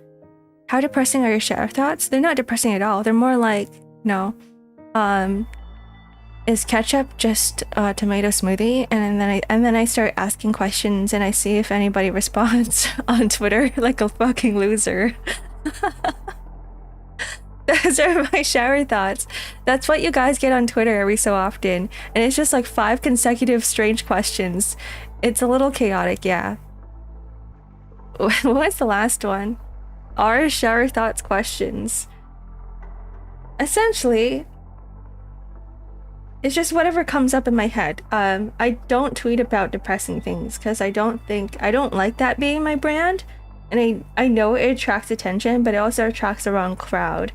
How depressing are your shower thoughts? They're not depressing at all. They're more like, no. Is ketchup just a tomato smoothie? And then I start asking questions and I see if anybody responds on Twitter like a fucking loser. Those are my shower thoughts. That's what you guys get on Twitter every so often. And it's just like 5 consecutive strange questions. It's a little chaotic, yeah. What's the last one? Are shower thoughts questions? Essentially, it's just whatever comes up in my head. I don't tweet about depressing things because I don't like that being my brand. And I know it attracts attention, but it also attracts the wrong crowd.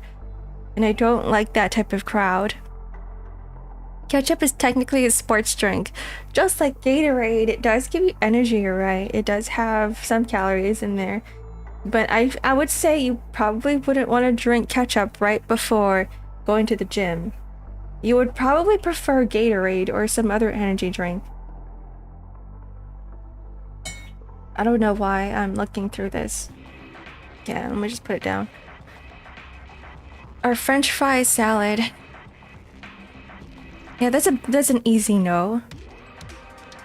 And I don't like that type of crowd. Ketchup is technically a sports drink. Just like Gatorade, it does give you energy, you're right. It does have some calories in there. But I would say you probably wouldn't want to drink ketchup right before going to the gym. You would probably prefer Gatorade or some other energy drink. I don't know why I'm looking through this. Yeah, let me just put it down. Our French fry salad. Yeah, that's an easy no.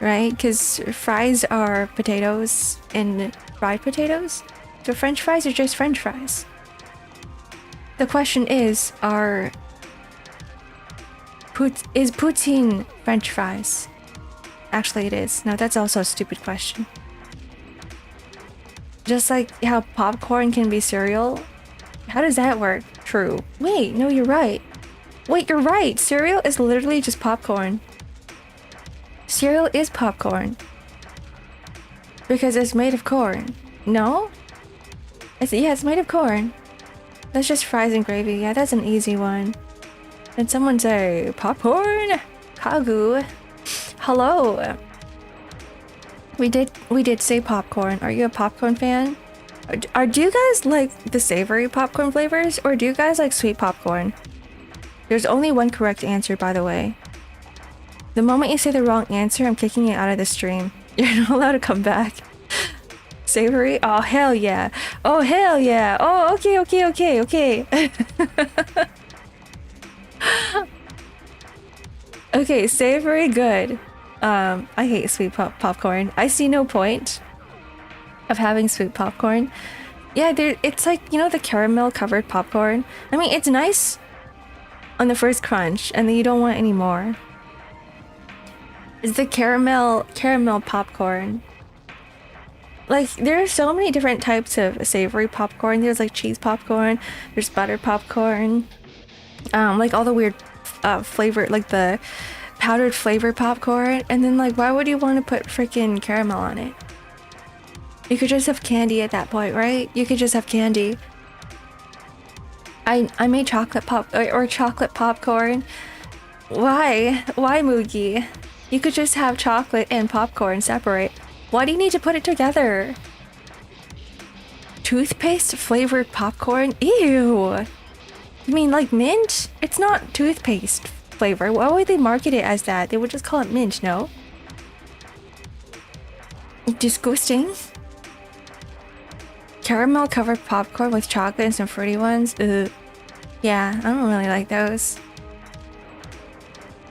Right? Because fries are potatoes and fried potatoes. So French fries are just French fries. The question is poutine French fries? Actually, it is. No, that's also a stupid question. Just like how popcorn can be cereal. How does that work? True. Wait, no, you're right. Wait, you're right. Cereal is literally just popcorn. Cereal is popcorn. Because it's made of corn. No? Yeah, it's made of corn. That's just fries and gravy. Yeah, that's an easy one. Did someone say popcorn? Kagu. Hello. We did say popcorn. Are you a popcorn fan? Do you guys like the savory popcorn flavors or do you guys like sweet popcorn? There's only one correct answer, by the way. The moment you say the wrong answer, I'm kicking you out of the stream. You're not allowed to come back. Savory? Oh, hell yeah. Oh, hell yeah. Oh, okay. Okay, savory, good. I hate sweet popcorn. I see no point of having sweet popcorn. Yeah, it's like, you know, the caramel covered popcorn. I mean, it's nice on the first crunch, and then you don't want any more. It's the caramel popcorn. Like, there are so many different types of savory popcorn. There's like cheese popcorn, there's butter popcorn, like all the weird flavor, like the powdered flavor popcorn. And then like, why would you want to put freaking caramel on it? You could just have candy at that point, right? You could just have candy. I made chocolate chocolate popcorn. Why Moogie? You could just have chocolate and popcorn separate. Why do you need to put it together? Toothpaste flavored popcorn? Ew. You mean like mint? It's not toothpaste flavor. Why would they market it as that? They would just call it mint, no? Disgusting. Caramel covered popcorn with chocolate and some fruity ones? Ugh. Yeah, I don't really like those.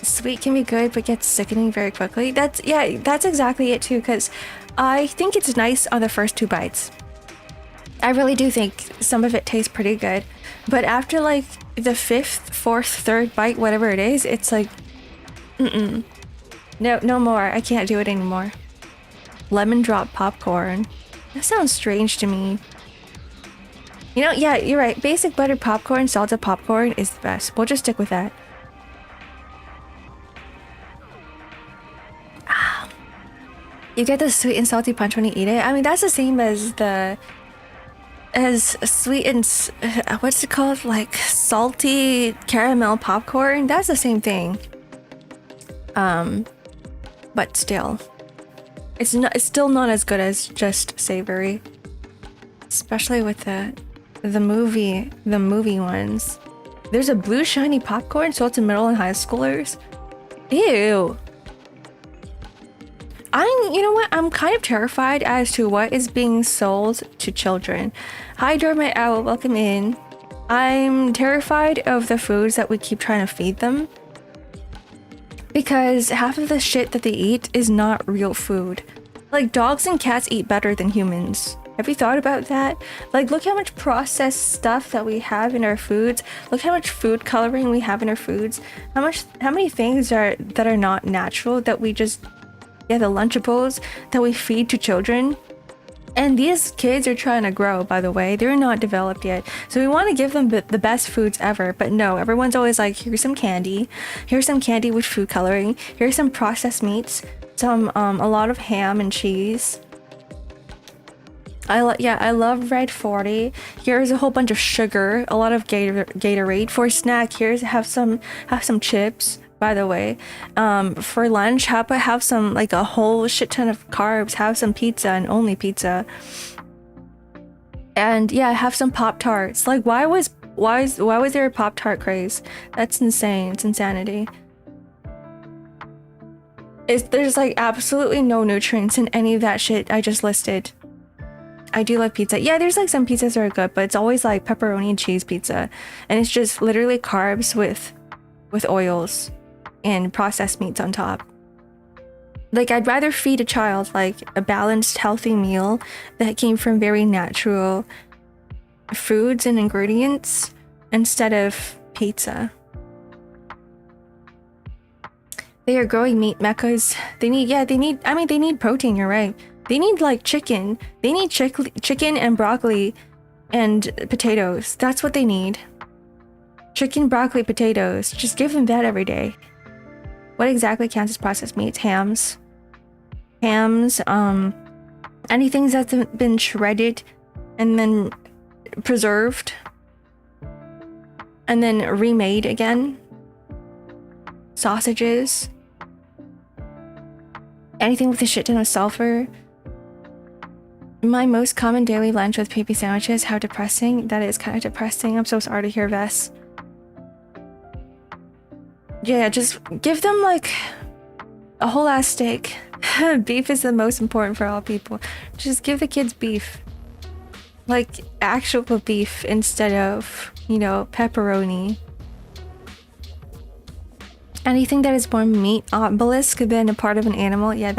Sweet can be good, but gets sickening very quickly. That's exactly it too, because I think it's nice on the first 2 bites. I really do think some of it tastes pretty good. But after like the 5th, 4th, 3rd bite, whatever it is, it's like, no more. I can't do it anymore. Lemon drop popcorn. That sounds strange to me. You know, yeah, you're right. Basic buttered popcorn, salted popcorn is the best. We'll just stick with that. You get the sweet and salty punch when you eat it. I mean, that's the same as sweet and what's it called? Like salty caramel popcorn. That's the same thing. But still, it's still not as good as just savory. Especially with the movie ones. There's a blue shiny popcorn sold to middle and high schoolers. Ew. You know what? I'm kind of terrified as to what is being sold to children. Hi, Dormant Owl, welcome in. I'm terrified of the foods that we keep trying to feed them, because half of the shit that they eat is not real food. Like, dogs and cats eat better than humans. Have you thought about that? Like, look how much processed stuff that we have in our foods. Look how much food coloring we have in our foods. How many things that are not natural that we just, yeah, the Lunchables that we feed to children. And these kids are trying to grow, by the way. They're not developed yet. So we want to give them the best foods ever. But no, everyone's always like, here's some candy. Here's some candy with food coloring. Here's some processed meats. A lot of ham and cheese. I love Red 40. Here's a whole bunch of sugar. A lot of Gatorade. For a snack, have some chips. By the way, for lunch, how about have some, like, a whole shit ton of carbs, have some pizza and only pizza. And yeah, have some Pop-Tarts. Like, why was there a Pop-Tart craze? That's insane. It's insanity. There's like absolutely no nutrients in any of that shit I just listed. I do love pizza. Yeah, there's like some pizzas that are good, but it's always like pepperoni and cheese pizza. And it's just literally carbs with oils and processed meats on top. Like, I'd rather feed a child like a balanced, healthy meal that came from very natural foods and ingredients instead of pizza. They are growing meat meccas. They need protein, you're right. They need like chicken. They need chicken and broccoli and potatoes. That's what they need. Chicken, broccoli, potatoes. Just give them that every day. What exactly counts as processed meats? Hams, anything that's been shredded and then preserved and then remade again. Sausages. Anything with a shit ton of sulfur. My most common daily lunch with PP sandwiches. How depressing. That is kind of depressing. I'm so sorry to hear, Vess. Yeah, just give them like a whole ass steak. Beef is the most important for all people. Just give the kids beef. Like actual beef instead of, pepperoni. Anything that is more meat obelisk than a part of an animal. Yeah,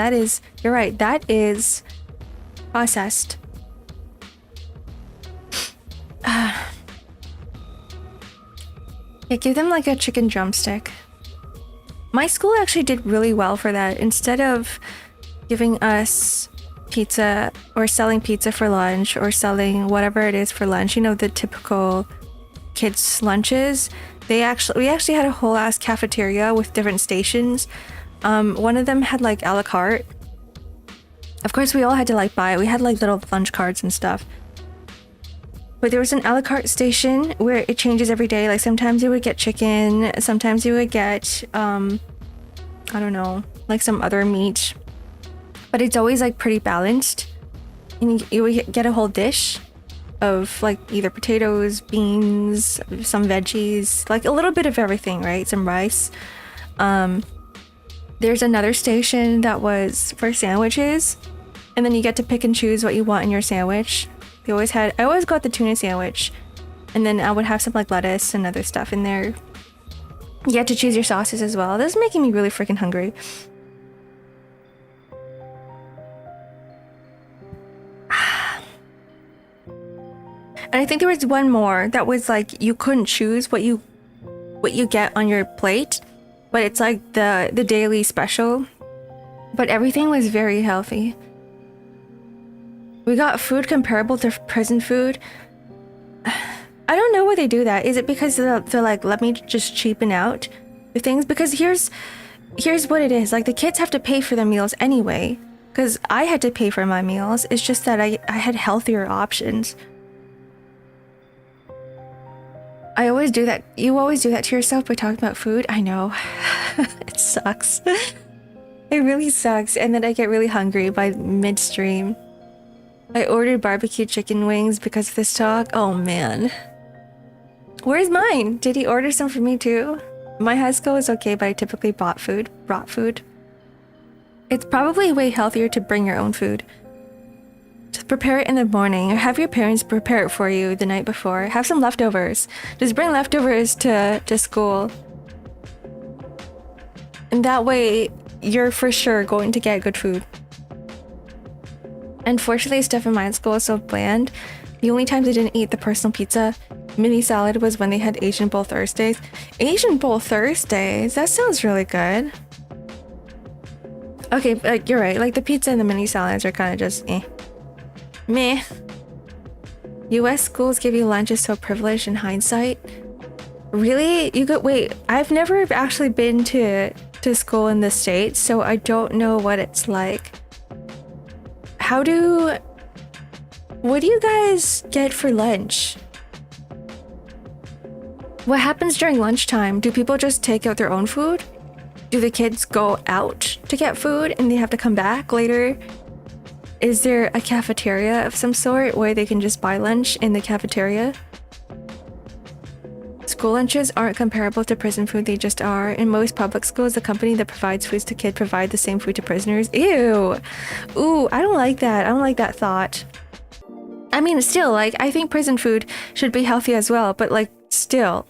you're right. That is processed. Yeah, give them like a chicken drumstick. My school actually did really well for that. Instead of giving us pizza or selling pizza for lunch or selling whatever it is for lunch, the typical kids' lunches, we actually had a whole ass cafeteria with different stations. One of them had like a la carte. Of course, we all had to like buy it. We had like little lunch cards and stuff. But there was an a la carte station where it changes every day. Like sometimes you would get chicken, sometimes you would get, I don't know, like some other meat. But it's always like pretty balanced. And you would get a whole dish of like either potatoes, beans, some veggies, like a little bit of everything, right? Some rice. There's another station that was for sandwiches. And then you get to pick and choose what you want in your sandwich. I always got the tuna sandwich, and then I would have some like lettuce and other stuff in there. You get to choose your sauces as well. This is making me really freaking hungry. And I think there was one more that was like you couldn't choose what you get on your plate, but it's like the daily special. But everything was very healthy. We got food comparable to prison food. I don't know why they do that. Is it because they're like, let me just cheapen out the things? Because here's what it is. Like, the kids have to pay for their meals anyway. Because I had to pay for my meals. It's just that I had healthier options. I always do that. You always do that to yourself by talking about food. I know. It sucks. It really sucks. And then I get really hungry by midstream. I ordered barbecue chicken wings because of this talk. Oh man. Where's mine? Did he order some for me too? My high school was okay, but I typically brought food. It's probably way healthier to bring your own food. To prepare it in the morning, or have your parents prepare it for you the night before. Have some leftovers. Just bring leftovers to school. And that way, you're for sure going to get good food. Unfortunately, stuff in my school is so bland. The only times I didn't eat the personal pizza mini salad was when they had Asian Bowl Thursdays. Asian Bowl Thursdays? That sounds really good. Okay, like you're right. Like the pizza and the mini salads are kind of just meh. US schools give you lunch is so privileged in hindsight. Really? You could wait. I've never actually been to school in the States, so I don't know what it's like. What do you guys get for lunch? What happens during lunchtime? Do people just take out their own food? Do the kids go out to get food and they have to come back later? Is there a cafeteria of some sort where they can just buy lunch in the cafeteria? School lunches aren't comparable to prison food, they just are. In most public schools, the company that provides foods to kids provide the same food to prisoners. Ew. Ooh, I don't like that. I don't like that thought. I mean, still, like, I think prison food should be healthy as well, but, like, still.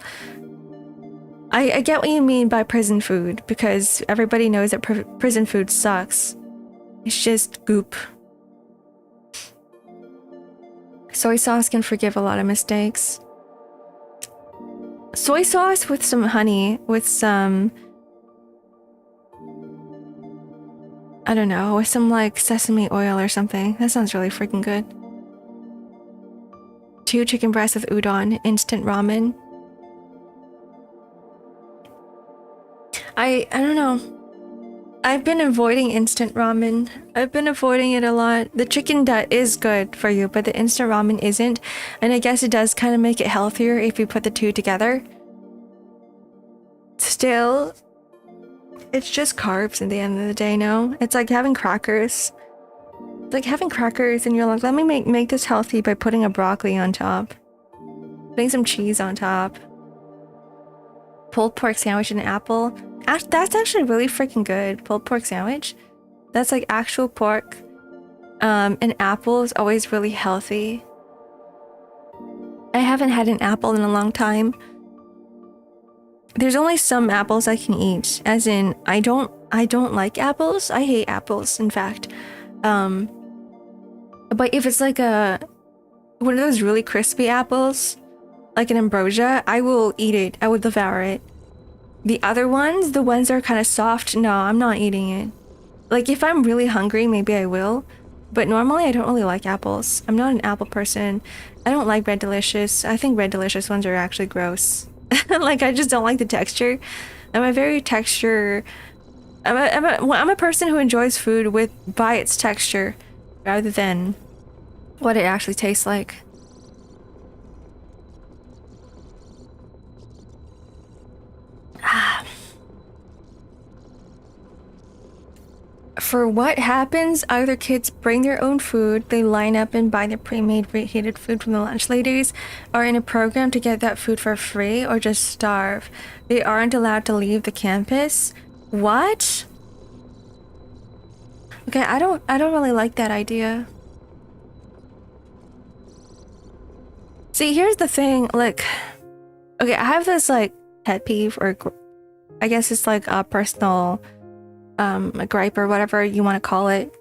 I get what you mean by prison food, because everybody knows that prison food sucks. It's just goop. Soy sauce can forgive a lot of mistakes. Soy sauce with some honey, with some... I don't know, with some, like, sesame oil or something. That sounds really freaking good. 2 chicken breasts with udon, instant ramen. I don't know. I've been avoiding instant ramen. I've been avoiding it a lot. The chicken is good for you, but the instant ramen isn't. And I guess it does kind of make it healthier if you put the two together. Still, it's just carbs at the end of the day, no? It's like having crackers. It's like having crackers and you're like, let me make this healthy by putting a broccoli on top. Putting some cheese on top. Pulled pork sandwich and an apple. That's actually really freaking good. Pulled pork sandwich. That's like actual pork. And apple is always really healthy. I haven't had an apple in a long time. There's only some apples I can eat. As in, I don't like apples. I hate apples, in fact. But if it's like one of those really crispy apples, like an ambrosia, I will eat it. I would devour it. The other ones, the ones that are kind of soft, no, I'm not eating it. Like, if I'm really hungry, maybe I will. But normally, I don't really like apples. I'm not an apple person. I don't like Red Delicious. I think Red Delicious ones are actually gross. Like, I just don't like the texture. I'm a very texture... I'm a person who enjoys food by its texture, rather than what it actually tastes like. For what happens, either kids bring their own food, they line up and buy the pre-made reheated food from the lunch ladies, are in a program to get that food for free, or just starve. They aren't allowed to leave the campus. What? Okay, I don't really like that idea. See, here's the thing, like, okay, I have this, like, pet peeve, or I guess it's like a personal, a gripe or whatever you want to call it.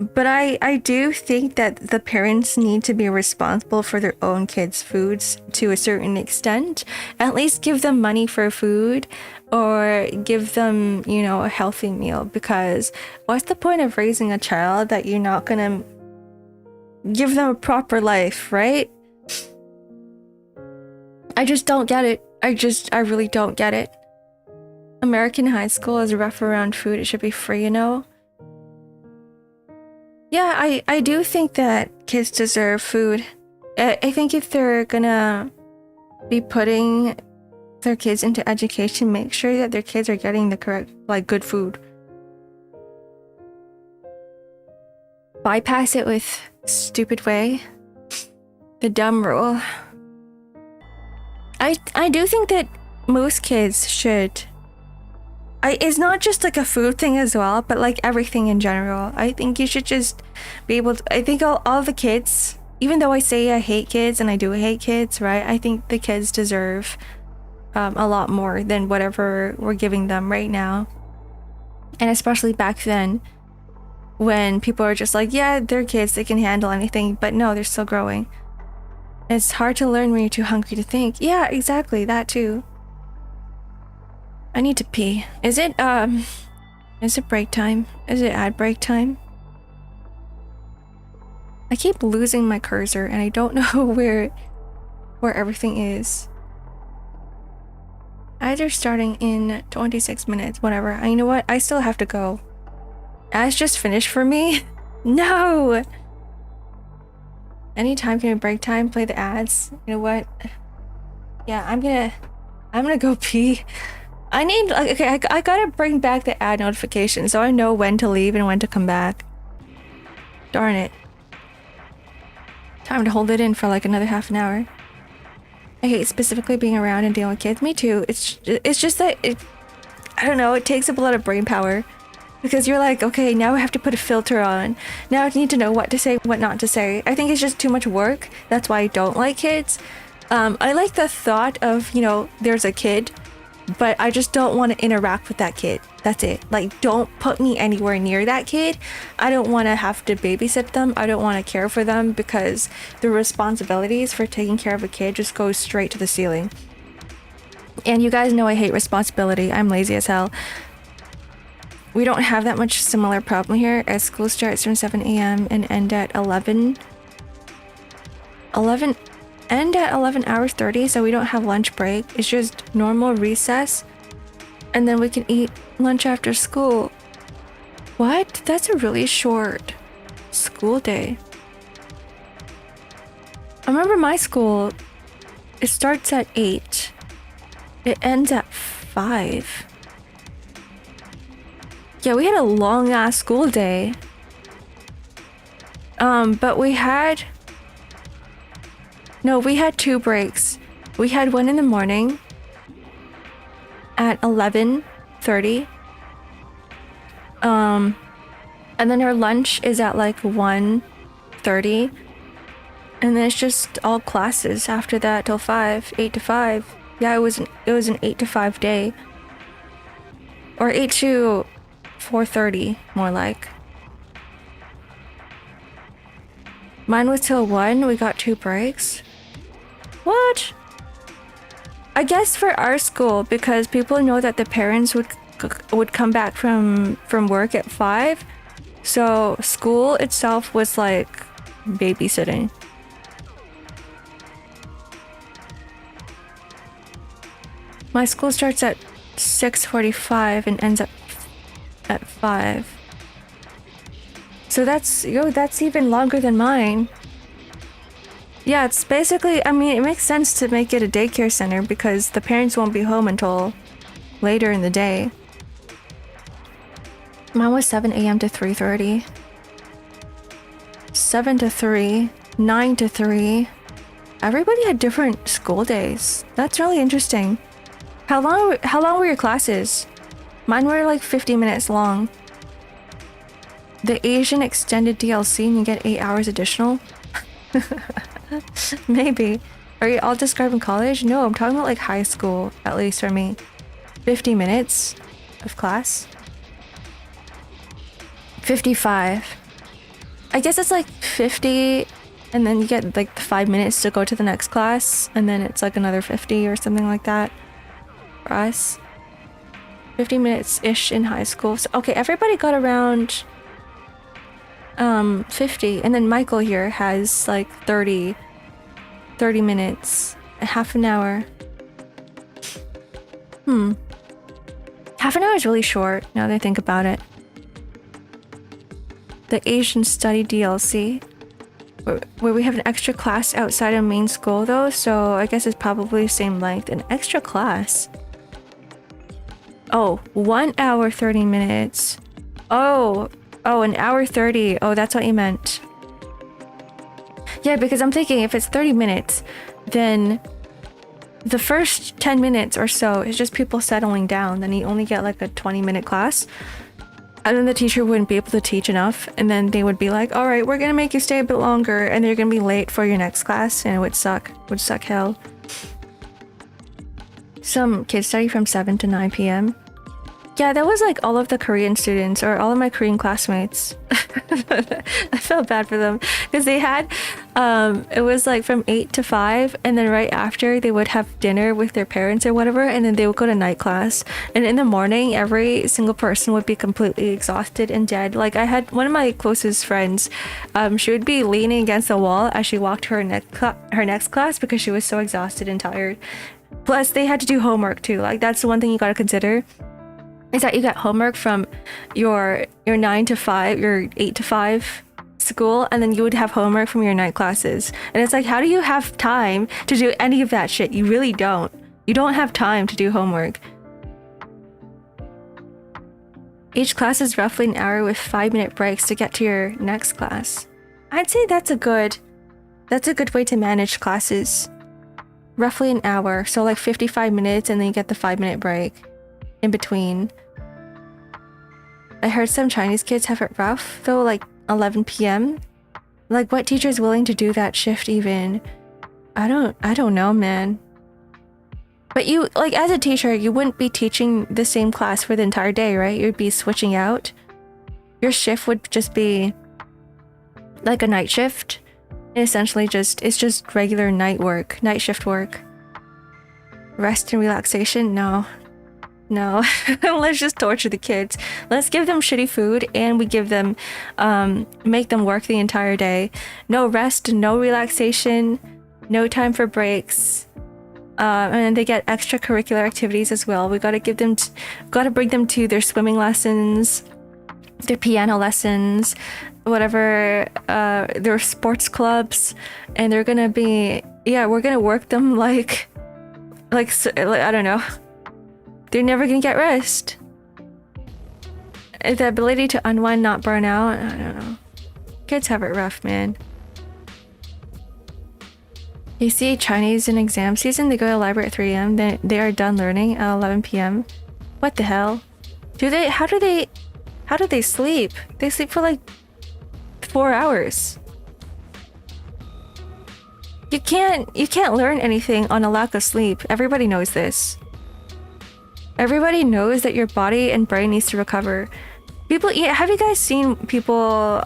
But I do think that the parents need to be responsible for their own kids' foods to a certain extent. At least give them money for food, or give them, you know, a healthy meal. Because what's the point of raising a child that you're not gonna give them a proper life, right? I just don't get it. I really don't get it. American high school is rough around food. It should be free, you know? Yeah, I do think that kids deserve food. I think if they're gonna be putting their kids into education, make sure that their kids are getting the correct, like, good food. Bypass it with stupid way. The dumb rule. I do think that most kids should It's not just like a food thing as well, but like everything in general. I think you should just be able to, I think all the kids, even though I say I hate kids and I do hate kids, right? I think the kids deserve a lot more than whatever we're giving them right now. And especially back then when people are just like, yeah, they're kids, they can handle anything, but no, they're still growing. It's hard to learn when you're too hungry to think. Yeah, exactly, that too. I need to pee. Is it break time? Is it ad break time? I keep losing my cursor and I don't know where everything is. Either starting in 26 minutes, whatever. You know what? I still have to go. Ads just finished for me? No! Anytime can be break time, play the ads. You know what? Yeah, I'm gonna go pee. I gotta bring back the ad notification so I know when to leave and when to come back. Darn it. Time to hold it in for like another half an hour. I hate specifically being around and dealing with kids. Me too. It's just that I don't know, it takes up a lot of brain power. Because you're like, okay, now I have to put a filter on. Now I need to know what to say, what not to say. I think it's just too much work. That's why I don't like kids. I like the thought of, you know, there's a kid, but I just don't want to interact with that kid. That's it. Like, don't put me anywhere near that kid. I don't want to have to babysit them. I don't want to care for them because the responsibilities for taking care of a kid just goes straight to the ceiling. And you guys know I hate responsibility. I'm lazy as hell. We don't have that much similar problem here as school starts from 7 a.m. and end at 11 hours 30, so we don't have lunch break. It's just normal recess. And then we can eat lunch after school. What? That's a really short school day. I remember my school, it starts at 8. It ends at 5. Yeah, we had a long ass school day. But we had 2 breaks. We had one in the morning at 11:30. And then our lunch is at like 1:30. And then it's just all classes after that till 5, 8 to 5. Yeah, it was an 8 to 5 day. Or 8 to 4:30, more like. Mine was till 1. We got 2 breaks. What? I guess for our school, because people know that the parents would come back from work at 5, so school itself was like babysitting. My school starts at 6:45 and ends at 5. So that's even longer than mine. Yeah, it's basically, I mean, it makes sense to make it a daycare center because the parents won't be home until later in the day. Mine was 7 a.m. to 3:30. 7 to 3, 9 to 3. Everybody had different school days. That's really interesting. How long were your classes? Mine were like 50 minutes long. The Asian extended DLC and you get 8 hours additional? Maybe. Are you all describing college? No, I'm talking about like high school, at least for me. 50 minutes of class. 55. I guess it's like 50 and then you get like 5 minutes to go to the next class and then it's like another 50 or something like that for us. 50 minutes-ish in high school. So, okay, everybody got around 50, and then Michael here has like 30 minutes, a half an hour. Half an hour is really short now that I think about it. The Asian study DLC, where we have an extra class outside of main school though, so I guess it's probably the same length. An extra class. Oh, 1 hour 30 minutes. Oh, an hour 30. Oh, that's what you meant. Yeah, because I'm thinking if it's 30 minutes, then the first 10 minutes or so is just people settling down. Then you only get like a 20-minute class. And then the teacher wouldn't be able to teach enough. And then they would be like, all right, we're going to make you stay a bit longer. And you're going to be late for your next class. And it would suck. Would suck hell. Some kids study from 7 to 9 p.m. Yeah, that was like all of the Korean students or all of my Korean classmates. I felt bad for them because they had, it was like from 8 to 5, and then right after they would have dinner with their parents or whatever, and then they would go to night class. And in the morning, every single person would be completely exhausted and dead. Like I had one of my closest friends, she would be leaning against the wall as she walked to her next class because she was so exhausted and tired. Plus, they had to do homework too. Like that's the one thing you got to consider. Is that you got homework from your 9 to 5, your 8 to 5 school, and then you would have homework from your night classes. And it's like, how do you have time to do any of that shit? You really don't. You don't have time to do homework. Each class is roughly an hour with 5-minute breaks to get to your next class. I'd say that's a good way to manage classes. Roughly an hour, so like 55 minutes, and then you get the 5-minute break in between. I heard some Chinese kids have it rough though, like 11 p.m. Like what teacher is willing to do that shift even? I don't know, man. But you, like as a teacher, you wouldn't be teaching the same class for the entire day, right? You'd be switching out. Your shift would just be like a night shift. And essentially it's just regular night shift work. Rest and relaxation? No. Let's just torture the kids. Let's give them shitty food, and we give them make them work the entire day. No rest, no relaxation, no time for breaks. And they get extracurricular activities as well. We gotta bring them to their swimming lessons, their piano lessons, whatever, their sports clubs, and we're gonna work them like I don't know. They're never gonna get rest. The ability to unwind, not burn out, I don't know. Kids have it rough, man. You see Chinese in exam season, they go to the library at 3 a.m. Then they are done learning at 11 p.m. What the hell? How do they sleep? They sleep for like 4 hours. You can't learn anything on a lack of sleep. Everybody knows this. Everybody knows that your body and brain needs to recover. Have you guys seen people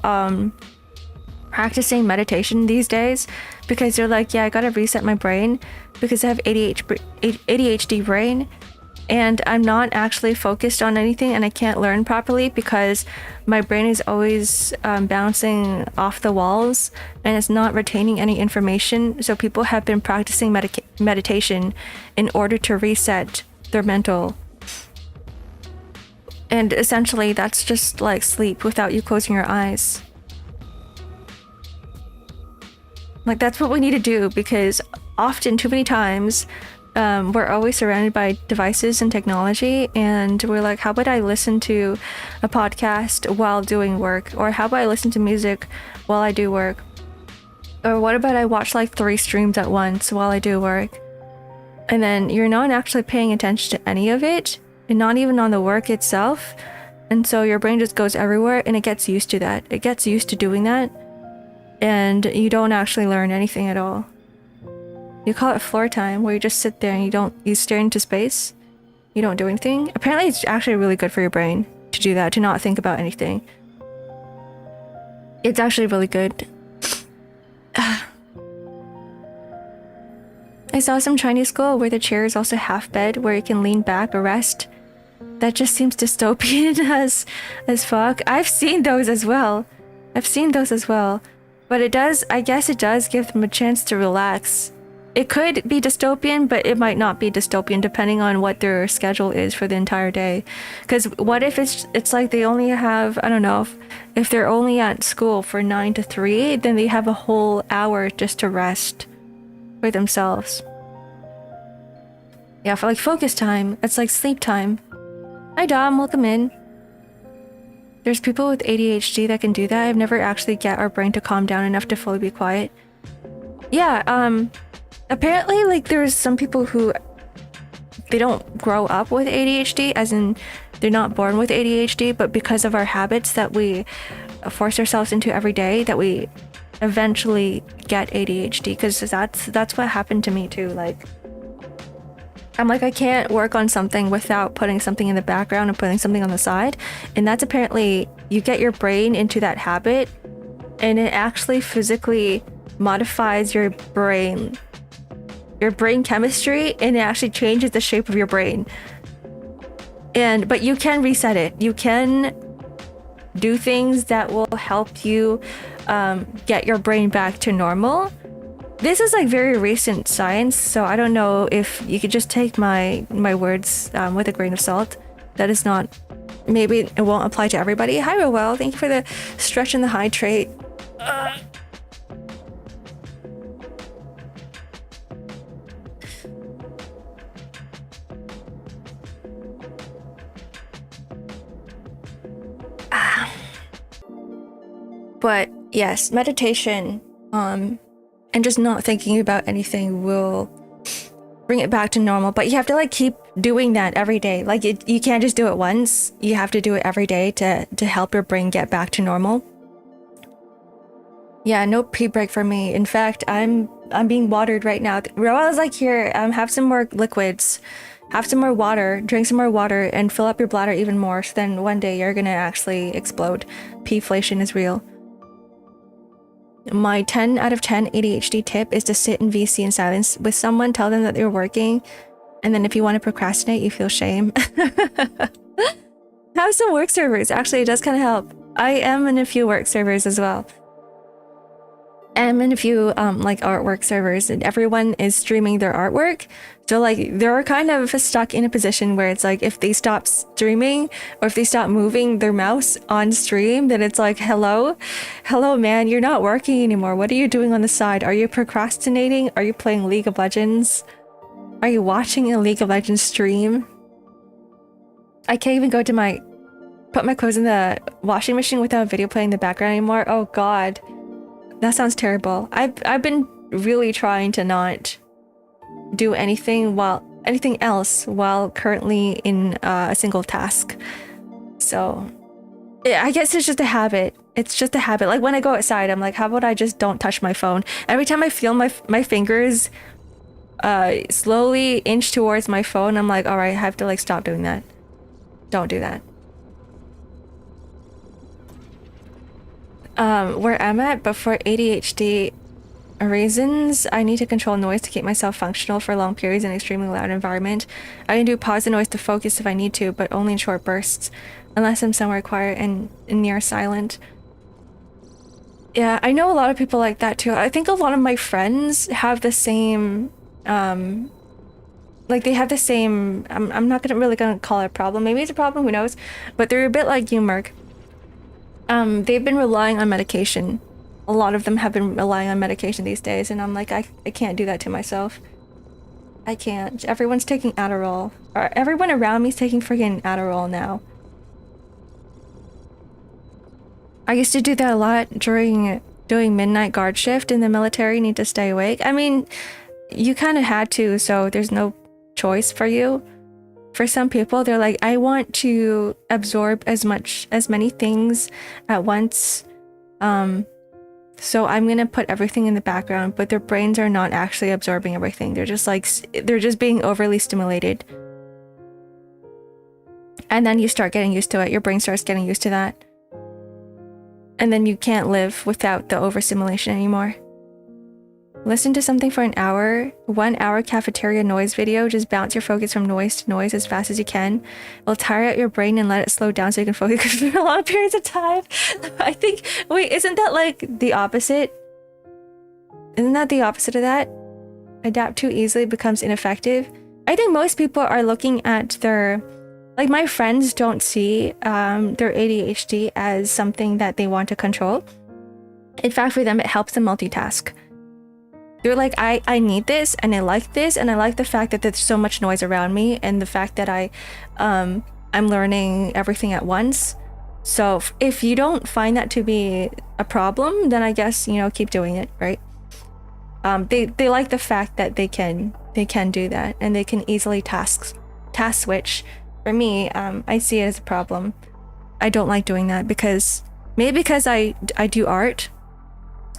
practicing meditation these days? Because they're like, yeah, I gotta reset my brain because I have ADHD brain, and I'm not actually focused on anything, and I can't learn properly because my brain is always bouncing off the walls and it's not retaining any information. So people have been practicing meditation in order to reset their mental. And essentially that's just like sleep without you closing your eyes. Like that's what we need to do, because often, too many times, we're always surrounded by devices and technology, and we're like, how about I listen to a podcast while doing work? Or how about I listen to music while I do work? Or what about I watch like 3 streams at once while I do work? And then you're not actually paying attention to any of it, and not even on the work itself. And so your brain just goes everywhere, and it gets used to that. It gets used to doing that, and you don't actually learn anything at all. You call it floor time, where you just sit there and you stare into space. You don't do anything. Apparently it's actually really good for your brain to do that, to not think about anything. It's actually really good. I saw some Chinese school where the chair is also half bed, where you can lean back or rest. That just seems dystopian as fuck. I've seen those as well. But I guess it does give them a chance to relax. It could be dystopian, but it might not be dystopian depending on what their schedule is for the entire day. Because what if it's like they only have, I don't know, if they're only at school for 9 to 3, then they have a whole hour just to rest for themselves. Yeah, for like focus time, it's like sleep time. Hi Dom, welcome in. There's people with ADHD that can do that. I've never actually get our brain to calm down enough to fully be quiet. Yeah, apparently, like, there's some people who they don't grow up with ADHD, as in they're not born with ADHD, but because of our habits that we force ourselves into every day, that we eventually get ADHD. Because that's what happened to me too. Like, I'm like, I can't work on something without putting something in the background and putting something on the side. And that's apparently, you get your brain into that habit, and it actually physically modifies your brain chemistry, and it actually changes the shape of your brain. But you can reset it. You can do things that will help you get your brain back to normal. This is like very recent science, so I don't know if you could just take my words with a grain of salt. That is not, maybe it won't apply to everybody. Hi, Roel. Thank you for the stretch and the hydrate. But yes, meditation, and just not thinking about anything will bring it back to normal. But you have to like keep doing that every day. Like you can't just do it once. You have to do it every day to help your brain get back to normal. Yeah, no pre-break for me. In fact, I'm being watered right now. Roel's like, here, have some more liquids, have some more water, drink some more water, and fill up your bladder even more. So then one day you're gonna actually explode. Pee-flation is real. My 10 out of 10 ADHD tip is to sit in VC in silence with someone, tell them that they're working, and then if you want to procrastinate, you feel shame. Have some work servers. Actually, it does kind of help. I am in a few work servers as well. I'm in a few like artwork servers, and everyone is streaming their artwork. So like they're kind of stuck in a position where it's like if they stop streaming or if they stop moving their mouse on stream, then it's like, hello man, you're not working anymore. What are you doing on the side? Are you procrastinating? Are you playing League of Legends? Are you watching a League of Legends stream? I can't even go to put my clothes in the washing machine without a video playing in the background anymore. Oh god. That sounds terrible. I've been really trying to not do anything else while currently in a single task. So yeah, I guess it's just a habit. It's just a habit. Like when I go outside, I'm like, how about I just don't touch my phone? Every time I feel my fingers slowly inch towards my phone, I'm like, all right, I have to like stop doing that. Don't do that. Where I'm at, but for ADHD reasons, I need to control noise to keep myself functional for long periods in an extremely loud environment. I can do pause the noise to focus if I need to, but only in short bursts, unless I'm somewhere quiet and near silent. Yeah, I know a lot of people like that too. I think a lot of my friends have the same, like they have the same, I'm not really gonna call it a problem. Maybe it's a problem, who knows? But they're a bit like you, Merc. They've been relying on medication. A lot of them have been relying on medication these days, and I'm like, I can't do that to myself. I can't. Everyone's taking Adderall. Or everyone around me is taking freaking Adderall now. I used to do that a lot during doing midnight guard shift in the military, need to stay awake. I mean, you kind of had to, so there's no choice for you. For some people, they're like, I want to absorb as many things at once. So I'm gonna put everything in the background, but their brains are not actually absorbing everything. They're just being overly stimulated. And then you start getting used to it. Your brain starts getting used to that. And then you can't live without the overstimulation anymore. Listen to something for an hour. 1 hour cafeteria noise video. Just bounce your focus from noise to noise as fast as you can. It'll tire out your brain and let it slow down so you can focus for long periods of time. I think, wait, isn't that like the opposite? Isn't that the opposite of that? Adapt too easily becomes ineffective. I think most people are looking at like my friends don't see their ADHD as something that they want to control. In fact, for them, it helps them multitask. They're like, I need this, and I like this, and I like the fact that there's so much noise around me, and the fact that I'm learning everything at once. So if you don't find that to be a problem, then I guess, keep doing it, right? They like the fact that they can do that, and they can easily task switch. For me, I see it as a problem. I don't like doing that because I do art,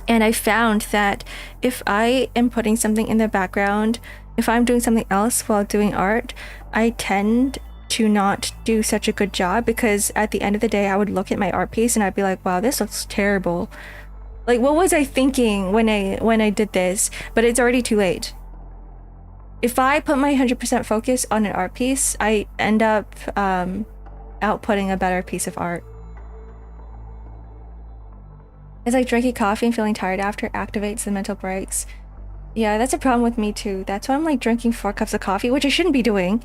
and I found that if I am putting something in the background, if I'm doing something else while doing art, I tend to not do such a good job, because at the end of the day I would look at my art piece and I'd be like, wow, this looks terrible. Like, what was I thinking when I did this? But it's already too late. If I put my 100% focus on an art piece, I end up outputting a better piece of art. It's like drinking coffee and feeling tired after activates the mental breaks. Yeah, that's a problem with me too. That's why I'm like drinking 4 cups of coffee, which I shouldn't be doing.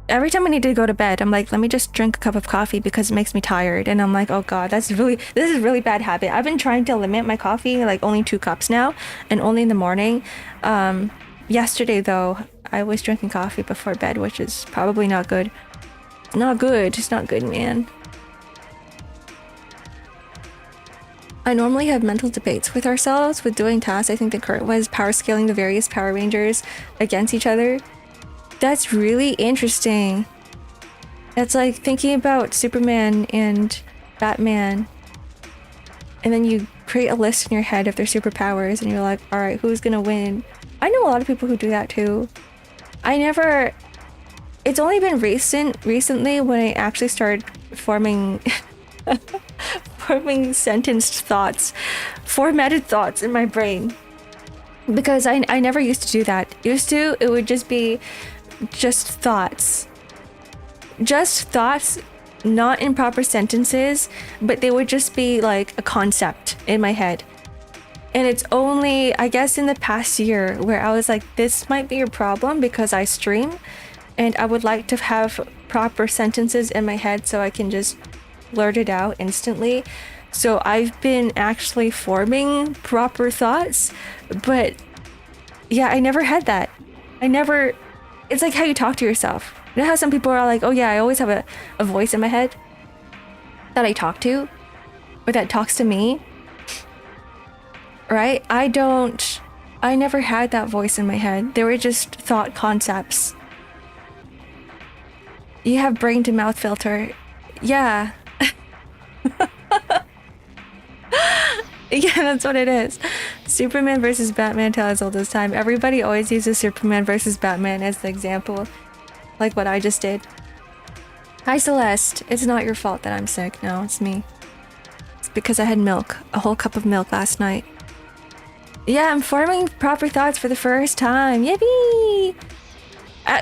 Every time I need to go to bed, I'm like, let me just drink a cup of coffee because it makes me tired. And I'm like, oh god, this is a really bad habit. I've been trying to limit my coffee, like only 2 cups now, and only in the morning. Yesterday though, I was drinking coffee before bed, which is probably not good. Not good. It's not good, man. I normally have mental debates with ourselves with doing tasks. I think the current was power scaling the various Power Rangers against each other. That's really interesting. It's like thinking about Superman and Batman, and then you create a list in your head of their superpowers, and you're like, all right, who's gonna win? I know a lot of people who do that too. It's only been recently when I actually started forming sentenced thoughts, formatted thoughts in my brain, because I never used to do that. It would just be just thoughts, not in proper sentences, but they would just be like a concept in my head. And it's only, I guess, in the past year where I was like, this might be your problem, because I stream and I would like to have proper sentences in my head so I can just blurt it out instantly. So I've been actually forming proper thoughts, but yeah, I never had that. It's like how you talk to yourself. You know how some people are like, oh yeah, I always have a voice in my head that I talk to, or that talks to me, right? I never had that voice in my head. They were just thought concepts. You have brain to mouth filter. Yeah. Yeah, that's what it is. Superman versus Batman tells all this time. Everybody always uses Superman versus Batman as the example, like what I just did. Hi Celeste, it's not your fault that I'm sick. No, it's me. It's because I had milk, a whole cup of milk last night. Yeah, I'm forming proper thoughts for the first time. Yippee!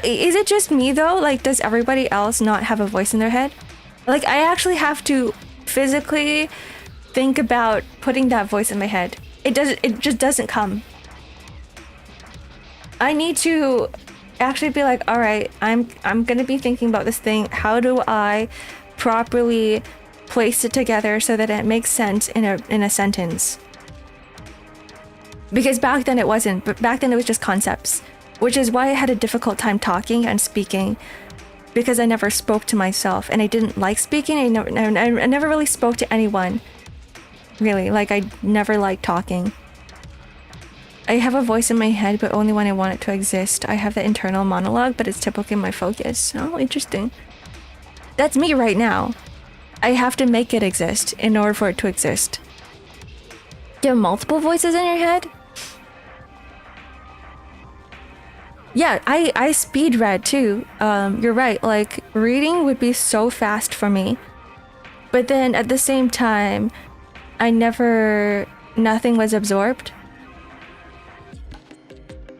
Is it just me though? Like, does everybody else not have a voice in their head? Like, I actually have to physically think about putting that voice in my head. It just doesn't come. I need to actually be like, all right, I'm gonna be thinking about this thing. How do I properly place it together so that it makes sense in a sentence? Because back then it wasn't, but back then it was just concepts, which is why I had a difficult time talking and speaking, because I never spoke to myself, and I didn't like speaking. I never really spoke to anyone. Really, like, I never liked talking. I have a voice in my head, but only when I want it to exist. I have the internal monologue, but it's typically my focus. Oh, interesting. That's me right now. I have to make it exist in order for it to exist. Do you have multiple voices in your head? Yeah, I speed read too. You're right, like, reading would be so fast for me. But then at the same time, nothing was absorbed.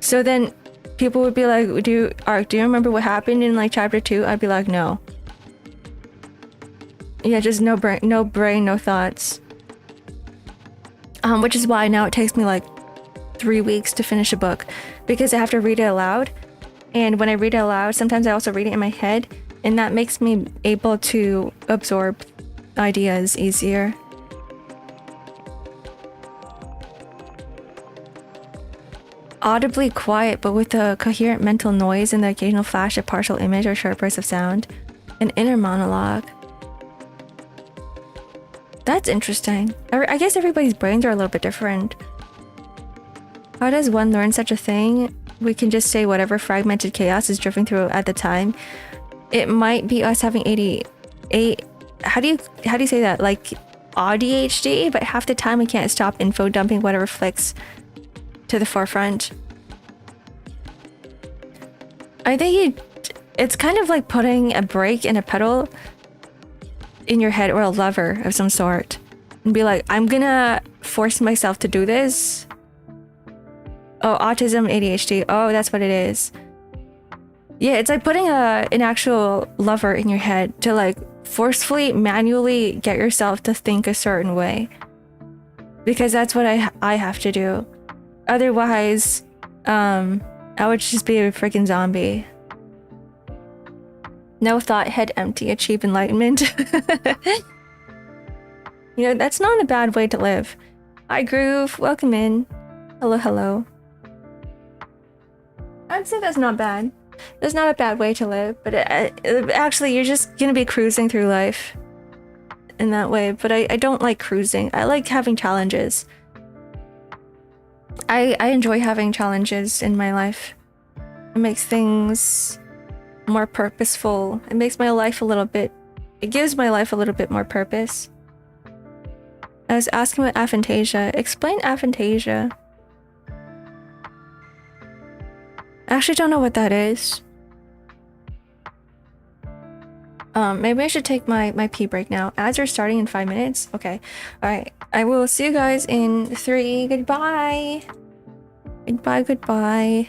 So then people would be like, do you remember what happened in like chapter 2? I'd be like, no. Yeah, just no brain, no thoughts. Which is why now it takes me like 3 weeks to finish a book, because I have to read it aloud. And when I read it aloud, sometimes I also read it in my head, and that makes me able to absorb ideas easier. Audibly quiet, but with a coherent mental noise and the occasional flash of partial image or sharp bursts of sound. An inner monologue. That's interesting. I guess everybody's brains are a little bit different. How does one learn such a thing? We can just say whatever fragmented chaos is drifting through at the time. It might be us having how do you say that? Like ADHD, but half the time we can't stop info dumping whatever flicks to the forefront. I think it's kind of like putting a brake and a pedal in your head, or a lever of some sort, and be like, I'm gonna force myself to do this. Oh, autism, ADHD. Oh, that's what it is. Yeah, it's like putting an actual lever in your head to like forcefully, manually get yourself to think a certain way. Because that's what I have to do. Otherwise, I would just be a freaking zombie. No thought, head empty, achieve enlightenment. You know, that's not a bad way to live. Hi, Groove. Welcome in. Hello, hello. I'd say that's not bad. That's not a bad way to live, but actually, you're just gonna be cruising through life in that way. But I don't like cruising. I like having challenges. I enjoy having challenges in my life. It makes things more purposeful. It makes my life it gives my life a little bit more purpose. I was asking about aphantasia. Explain aphantasia. I actually don't know what that is. Maybe I should take my pee break now. Ads are starting in 5 minutes. Okay. Alright. I will see you guys in 3. Goodbye. Goodbye.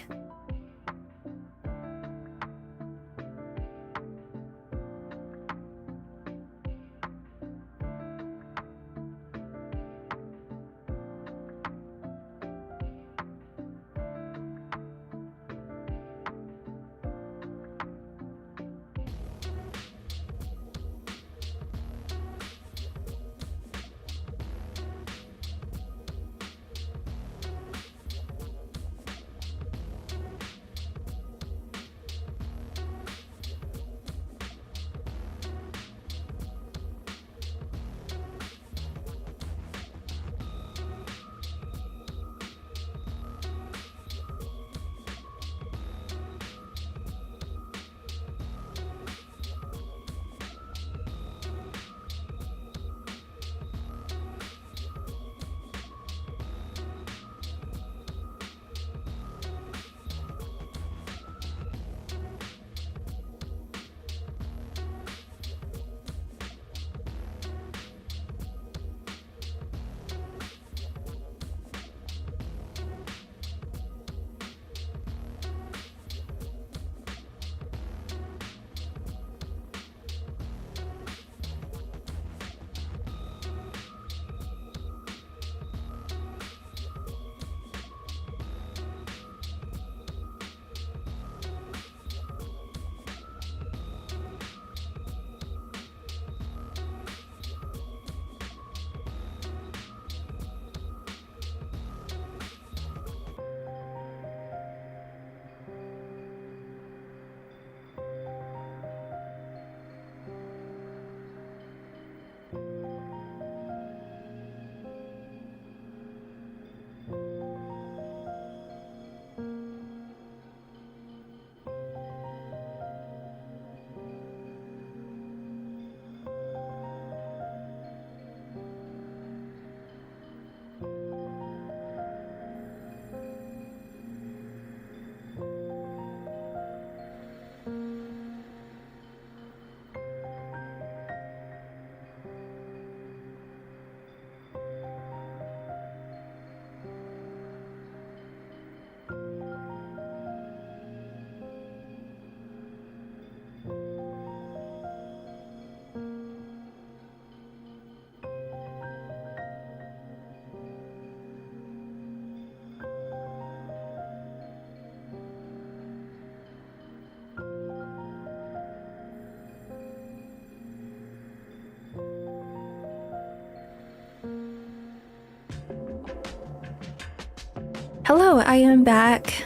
Hello, I am back.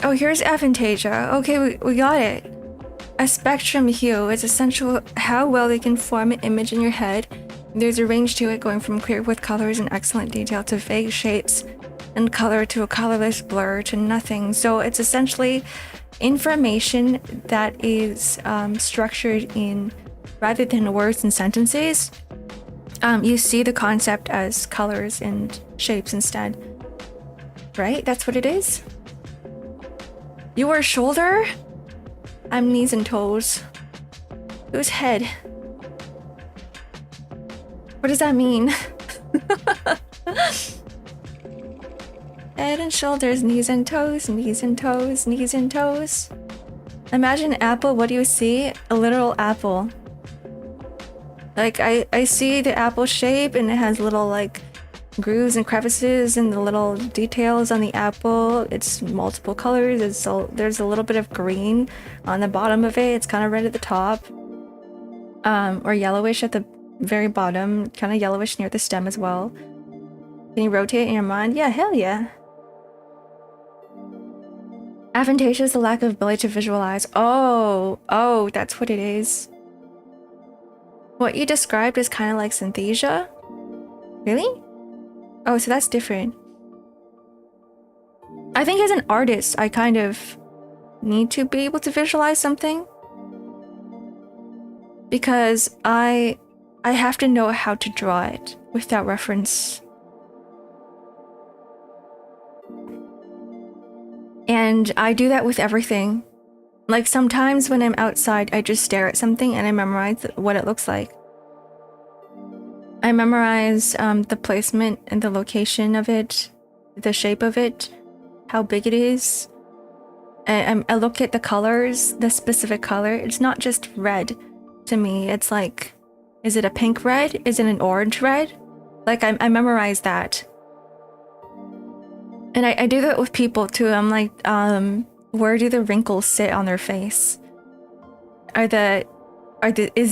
Oh, here's aphantasia. Okay, we got it. A spectrum hue is essential how well they can form an image in your head There's a range to it, going from clear with colors and excellent detail to vague shades and color to a colorless blur to nothing. So it's essentially information that is structured in, rather than words and sentences, you see the concept as colors and shapes instead. Right? That's what it is? You are shoulder? I'm knees and toes. Whose head? What does that mean? Head and shoulders, knees and toes, knees and toes, knees and toes. Imagine an apple. What do you see? A literal apple. Like, I see the apple shape, and it has little, like, grooves and crevices and the little details on the apple. It's multiple colors. There's a little bit of green on the bottom of it. It's kind of red at the top. Or yellowish at the very bottom. Kind of yellowish near the stem as well. Can you rotate in your mind? Yeah, hell yeah. Aphantasia is the lack of ability to visualize. Oh, that's what it is. What you described is kind of like synthesia. Really? Oh, so that's different. I think as an artist, I kind of need to be able to visualize something. Because I have to know how to draw it without reference. And I do that with everything. Like sometimes when I'm outside, I just stare at something and I memorize what it looks like. I memorize the placement and the location of it, the shape of it, how big it is. I look at the colors, the specific color. It's not just red to me. It's like, is it a pink red? Is it an orange red? Like I memorize that. And I do that with people too. I'm like, where do the wrinkles sit on their face? Is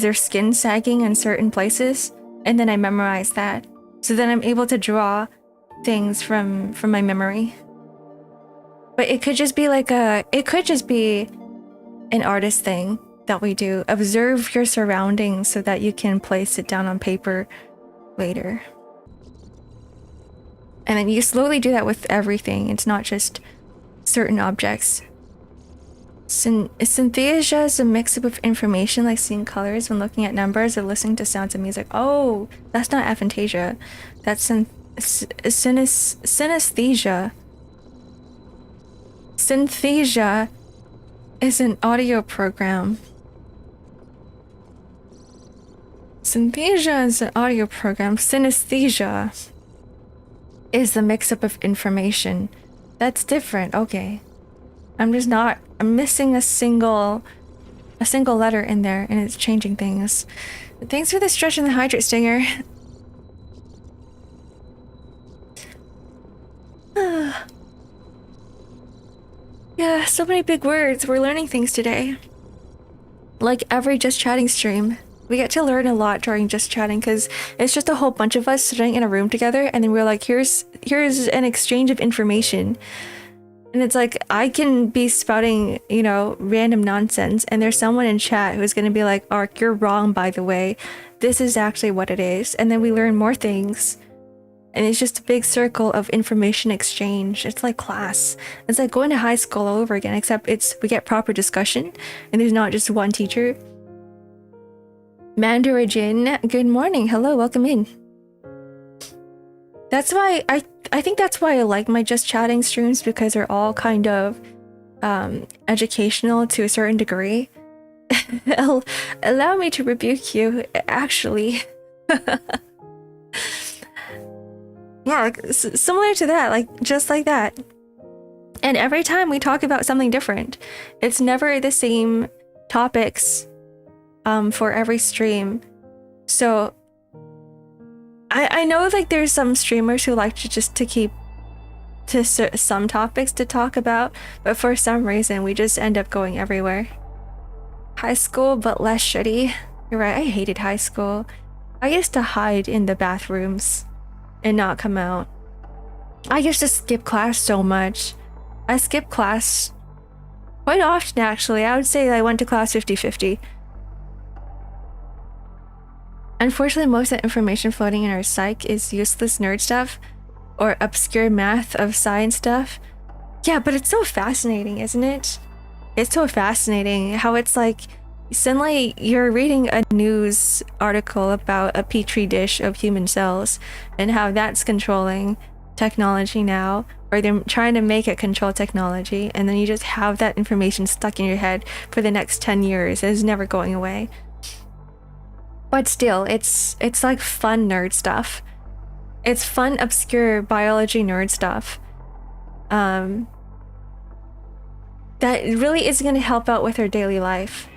their skin sagging in certain places? And then I memorize that. So then I'm able to draw things from my memory. But it could just be an artist thing that we do. Observe your surroundings so that you can place it down on paper later. And then you slowly do that with everything. It's not just certain objects. Synthesia is a mix-up of information, like seeing colors when looking at numbers or listening to sounds of music. Oh, that's not aphantasia. That's synesthesia. Synthesia is an audio program. Synthesia is an audio program. Synesthesia is the mix-up of information. That's different. Okay. I'm missing a single letter in there, and it's changing things. Thanks for the stretch and the hydrate, Stinger. Yeah, so many big words. We're learning things today. Like every Just Chatting stream. We get to learn a lot during Just Chatting because it's just a whole bunch of us sitting in a room together, and then we're like, here's an exchange of information. And it's like, I can be spouting, random nonsense, and there's someone in chat who's going to be like, Ark, you're wrong, by the way. This is actually what it is. And then we learn more things. And it's just a big circle of information exchange. It's like class. It's like going to high school all over again, except we get proper discussion, and there's not just one teacher. Mandarin, good morning. Hello, welcome in. That's why I think that's why I like my Just Chatting streams, because they're all kind of educational to a certain degree. Allow me to rebuke you, actually. Yeah, similar to that, like just like that. And every time we talk about something different, it's never the same topics for every stream. So I know like there's some streamers who like to keep to some topics to talk about, but for some reason we just end up going everywhere. High school, but less shitty. You're right, I hated high school. I used to hide in the bathrooms and not come out. I used to skip class so much. I skipped class quite often, actually. I would say I went to class 50-50. And Unfortunately, most of the information floating in our psyche is useless nerd stuff or obscure math of science stuff. Yeah, but it's so fascinating, isn't it? It's so fascinating how it's like suddenly you're reading a news article about a petri dish of human cells and how that's controlling technology now, or they're trying to make it control technology, and then you just have that information stuck in your head for the next 10 years. It's never going away. But still, it's like fun nerd stuff. It's fun, obscure biology nerd stuff. That really isn't going to help out with our daily life.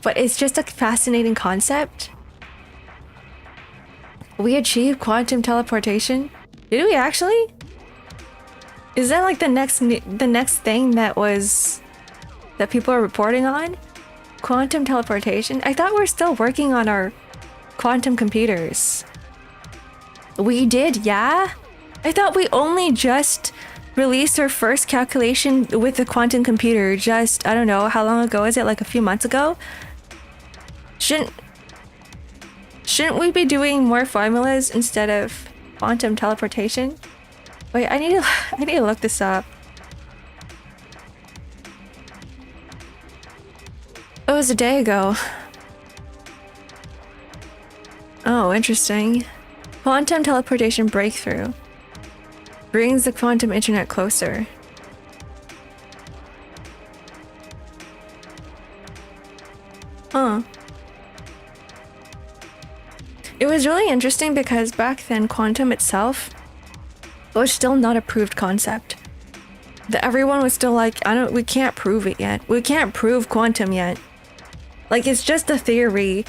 But it's just a fascinating concept. We achieved quantum teleportation. Did we actually? Is that like the next thing that people are reporting on? Quantum teleportation? I thought we're still working on our quantum computers. We did, yeah? I thought we only just released our first calculation with the quantum computer just, I don't know, how long ago is it? Like a few months ago? Shouldn't we be doing more formulas instead of quantum teleportation? Wait, I need to look this up. It was a day ago. Oh, interesting. Quantum teleportation breakthrough brings the quantum internet closer. Huh. It was really interesting because back then quantum itself was still not a proved concept. Everyone was still like, we can't prove it yet. We can't prove quantum yet. Like, it's just a theory.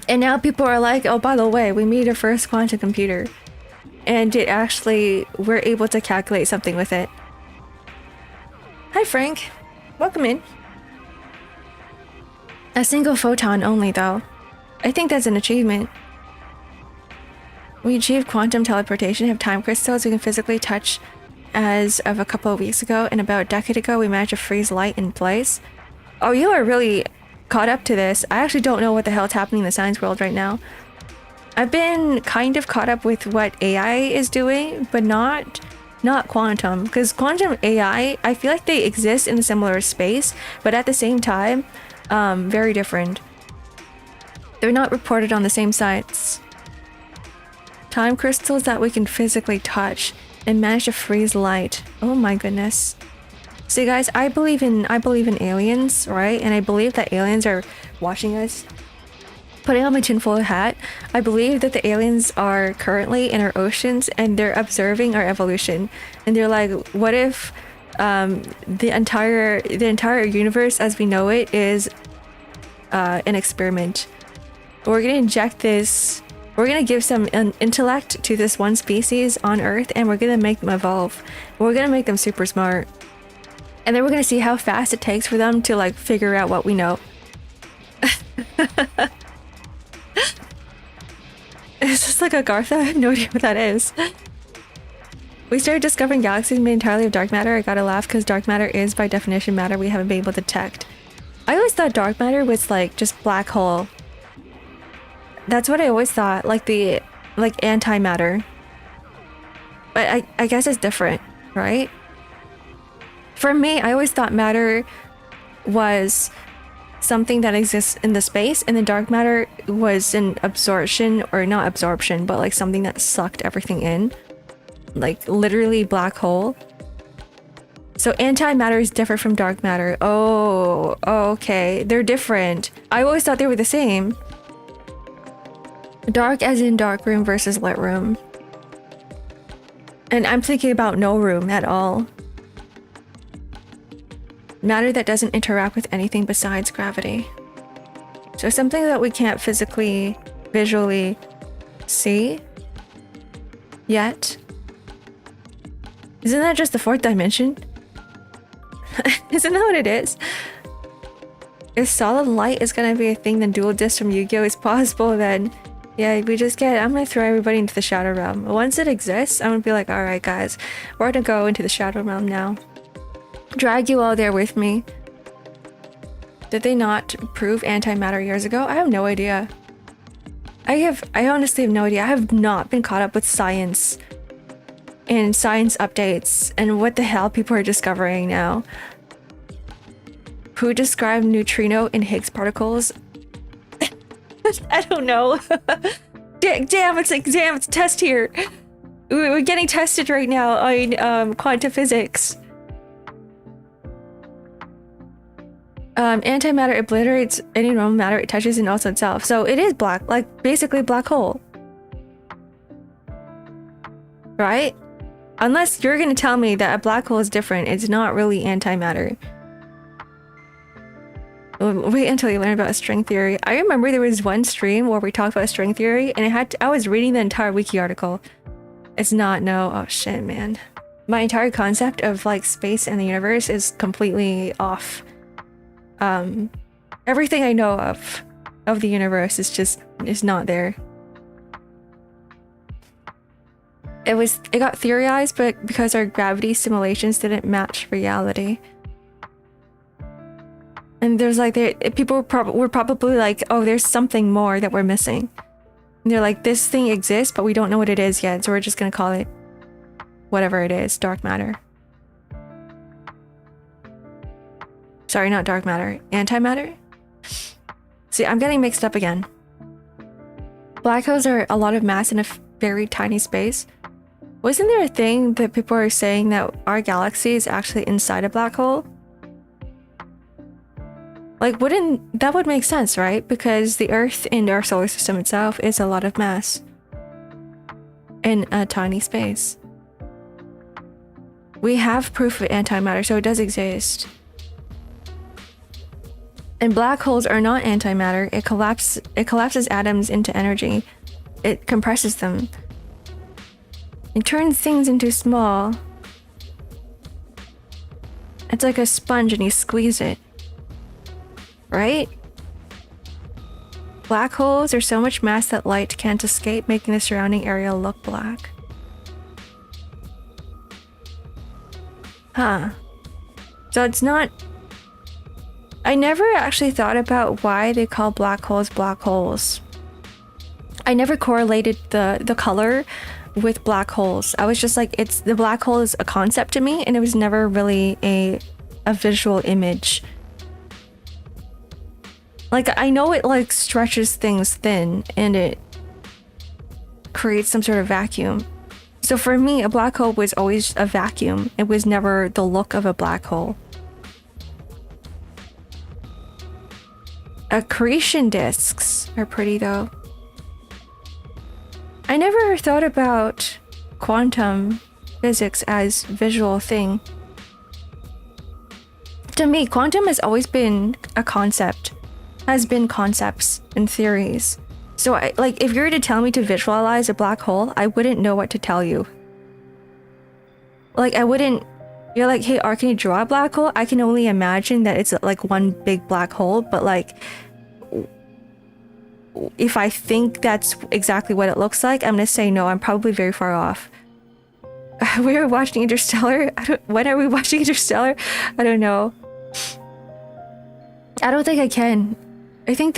And now people are like, oh, by the way, we made our first quantum computer. And we're able to calculate something with it. Hi, Frank. Welcome in. A single photon only, though. I think that's an achievement. We achieved quantum teleportation, have time crystals we can physically touch as of a couple of weeks ago, and about a decade ago we managed to freeze light in place. Oh, you are really caught up to this. I actually don't know what the hell is happening in the science world right now. I've been kind of caught up with what AI is doing, but not quantum, because quantum AI, I feel like they exist in a similar space, but at the same time, very different. They're not reported on the same sites. Time crystals that we can physically touch and manage to freeze light. Oh my goodness. See guys, I believe in aliens, right? And I believe that aliens are watching us. Putting on my tinfoil hat, I believe that the aliens are currently in our oceans and they're observing our evolution. And they're like, what if the entire universe as we know it is an experiment? We're gonna inject this. We're gonna give some intellect to this one species on Earth, and we're gonna make them evolve. We're gonna make them super smart, and then we're gonna see how fast it takes for them to like figure out what we know. Is this like Agartha? I have no idea what that is. We started discovering galaxies made entirely of dark matter. I gotta laugh because dark matter is by definition matter we haven't been able to detect. I always thought dark matter was like just black hole. That's what I always thought, like antimatter. But I guess it's different, right? For me, I always thought matter was something that exists in the space, and the dark matter was an absorption, or not absorption, but like something that sucked everything in. Like literally black hole. So antimatter is different from dark matter. Oh, okay. They're different. I always thought they were the same. Dark as in dark room versus lit room. And I'm thinking about no room at all. Matter that doesn't interact with anything besides gravity. So something that we can't physically, visually see yet. Isn't that just the fourth dimension? Isn't that what it is? If solid light is gonna be a thing, then dual disc from Yu-Gi-Oh is possible, then yeah, I'm gonna throw everybody into the shadow realm. Once it exists, I'm gonna be like, alright guys, we're gonna go into the shadow realm now. Drag you all there with me. Did they not prove antimatter years ago? I have no idea. I honestly have no idea. I have not been caught up with science and science updates and what the hell people are discovering now. Who described neutrino and Higgs particles? I don't know. Damn, it's a test here. We're getting tested right now on quantum physics. Antimatter obliterates any normal matter it touches and also itself. So it is black, like basically black hole. Right? Unless you're gonna tell me that a black hole is different, it's not really antimatter. Wait until you learn about string theory. I remember there was one stream where we talked about string theory and I was reading the entire wiki article. It's not, no. Oh shit, man. My entire concept of like space and the universe is completely off. Everything I know of the universe is not there. It got theorized, but because our gravity simulations didn't match reality. And there's like, people were probably like, oh, there's something more that we're missing. And they're like, this thing exists, but we don't know what it is yet, so we're just gonna call it whatever it is, dark matter. Sorry, not dark matter, antimatter? See, I'm getting mixed up again. Black holes are a lot of mass in a very tiny space. Wasn't there a thing that people are saying that our galaxy is actually inside a black hole? Like, that would make sense, right? Because the Earth and our solar system itself is a lot of mass in a tiny space. We have proof of antimatter, so it does exist. And black holes are not antimatter. It collapses atoms into energy. It compresses them. It turns things into small. It's like a sponge and you squeeze it. Right? Black holes are so much mass that light can't escape, making the surrounding area look black. Huh. So it's not... I never actually thought about why they call black holes. I never correlated the color with black holes. I was just like, the black hole is a concept to me, and it was never really a visual image. Like, I know it like stretches things thin and it creates some sort of vacuum. So for me, a black hole was always a vacuum. It was never the look of a black hole. Accretion disks are pretty though. I never thought about quantum physics as visual thing. To me, quantum has always been a concept. Has been concepts and theories. So if you were to tell me to visualize a black hole, I wouldn't know what to tell you. Like, I wouldn't... You're like, hey, Ark, can you draw a black hole? I can only imagine that it's like one big black hole, but like... If I think that's exactly what it looks like, I'm gonna say no, I'm probably very far off. We were watching Interstellar? When are we watching Interstellar? I don't know. I don't think I can. I think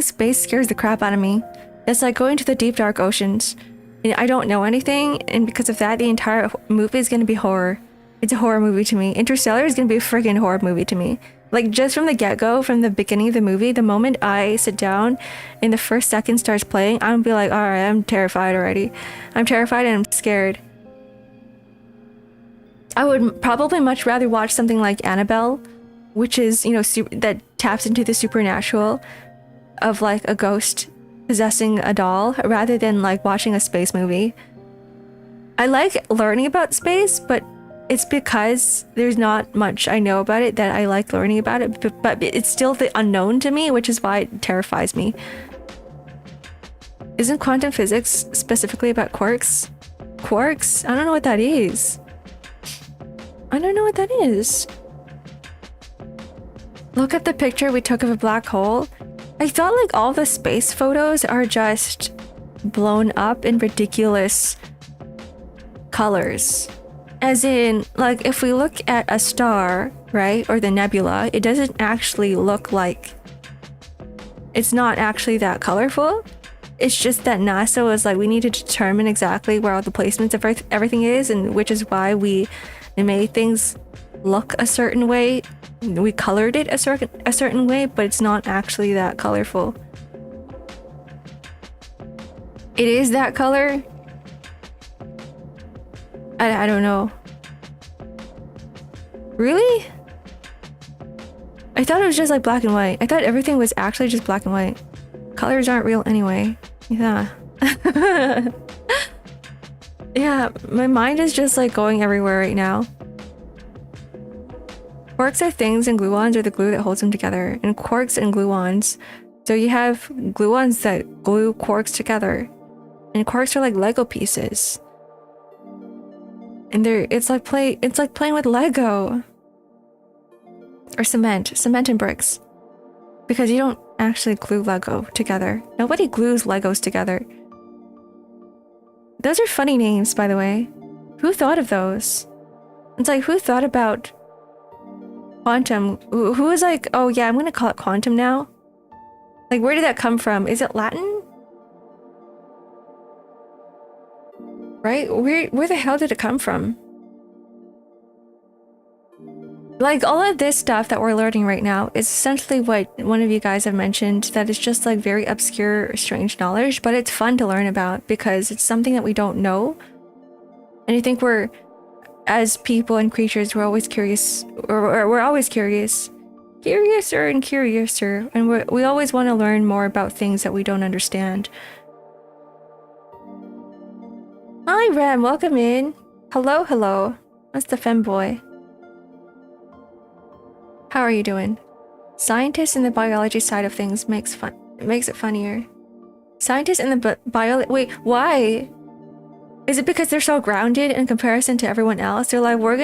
space scares the crap out of me. It's like going to the deep dark oceans. And I don't know anything, and because of that, the entire movie is gonna be horror. It's a horror movie to me. Interstellar is gonna be a friggin' horror movie to me. Like, just from the get-go, from the beginning of the movie, the moment I sit down and the first second starts playing, I'm gonna be like, alright, I'm terrified already. I'm terrified and I'm scared. I would probably much rather watch something like Annabelle, which is, you know, that taps into the supernatural of like a ghost possessing a doll, rather than like watching a space movie. I like learning about space, but it's because there's not much I know about it that I like learning about it, but it's still the unknown to me, which is why it terrifies me. Isn't quantum physics specifically about quarks? Quarks? I don't know what that is. I don't know what that is. Look at the picture we took of a black hole. I thought like all the space photos are just blown up in ridiculous colors. As in, like, if we look at a star, right, or the nebula, it doesn't actually look like... It's not actually that colorful. It's just that NASA was like, we need to determine exactly where all the placements of everything is, and which is why we made things look a certain way. We colored it a certain way, but it's not actually that colorful. It is that color. I don't know. Really? I thought it was just like black and white. I thought everything was actually just black and white. Colors aren't real anyway. Yeah. Yeah, my mind is just like going everywhere right now. Quarks are things and gluons are the glue that holds them together. And quarks and gluons. So you have gluons that glue quarks together. And quarks are like Lego pieces. And it's like playing with Lego. Or cement and bricks. Because you don't actually glue Lego together. Nobody glues Legos together. Those are funny names, by the way. Who thought of those? It's like, who thought about quantum? Who was like, oh yeah, I'm gonna call it quantum now? Like, where did that come from? Is it Latin? Right? Where the hell did it come from? Like, all of this stuff that we're learning right now is essentially what one of you guys have mentioned, that it's just like very obscure, strange knowledge, but it's fun to learn about because it's something that we don't know. And I think we're, as people and creatures, we're always curious, or we're always curious. Curiouser and curiouser. And we always want to learn more about things that we don't understand. Hi, Rem, welcome in. Hello. That's the femboy. How are you doing? Scientists in the biology side of things makes it funnier. Scientists in the wait, why? Is it because they're so grounded in comparison to everyone else? They're like, we're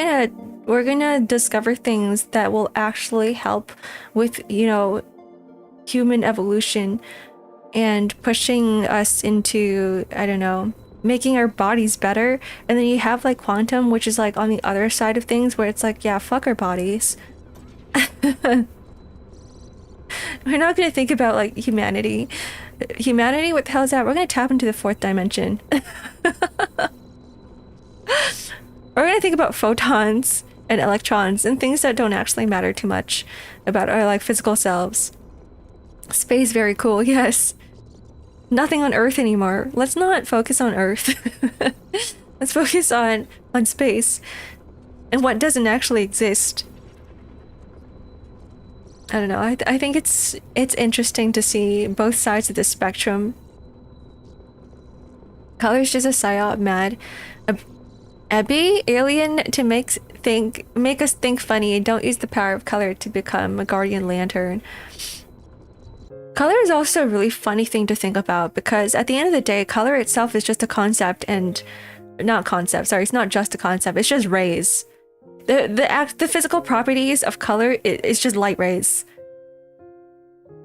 gonna discover things that will actually help with, you know, human evolution and pushing us into, I don't know, making our bodies better. And then you have like quantum, which is like on the other side of things, where it's like, yeah, fuck our bodies. We're not gonna think about like humanity. What the hell is that? We're gonna tap into the fourth dimension. We're gonna think about photons and electrons and things that don't actually matter too much about our like physical selves. Space, very cool, yes. Nothing on Earth anymore. Let's not focus on Earth. Let's focus on space and what doesn't actually exist. I don't know. I think it's interesting to see both sides of the spectrum. Color's just a psyop, mad. Abby, alien to make us think funny. Don't use the power of color to become a guardian lantern. Color is also a really funny thing to think about, because at the end of the day, color itself is just a concept, and not concept. Sorry, it's not just a concept. It's just rays. The physical properties of color is just light rays,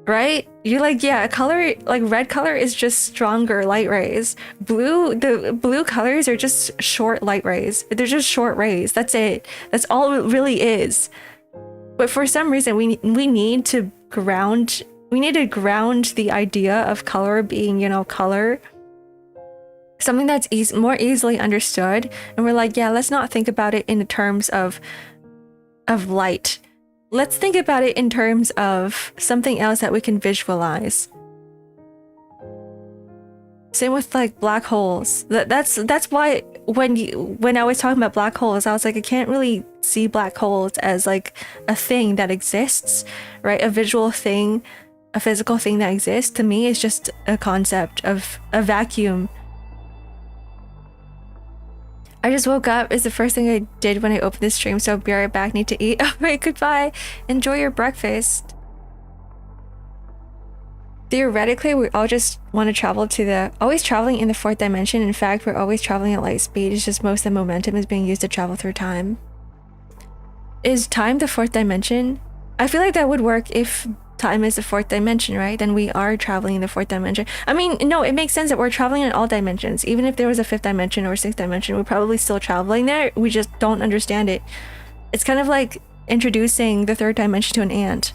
right? You're like, yeah, color, like red color is just stronger light rays. The blue colors are just short light rays. They're just short rays. That's it. That's all it really is. But for some reason, we need to ground. We need to ground the idea of color being, you know, color. Something that's more easily understood, and we're like, yeah, let's not think about it in the terms of light. Let's think about it in terms of something else that we can visualize. Same with like black holes. That's why when I was talking about black holes, I was like, I can't really see black holes as like a thing that exists, right? A visual thing, a physical thing that exists. To me, it's just a concept of a vacuum. I just woke up is the first thing I did when I opened this stream, so I'll be right back, need to eat. Alright, goodbye. Enjoy your breakfast. Theoretically, we all just want to travel to always traveling in the fourth dimension. In fact, we're always traveling at light speed. It's just most of the momentum is being used to travel through time. Is time the fourth dimension? I feel like that would work if time is the fourth dimension, right? Then we are traveling in the fourth dimension. I mean, no, it makes sense that we're traveling in all dimensions. Even if there was a fifth dimension or sixth dimension, we're probably still traveling there. We just don't understand it. It's kind of like introducing the third dimension to an ant.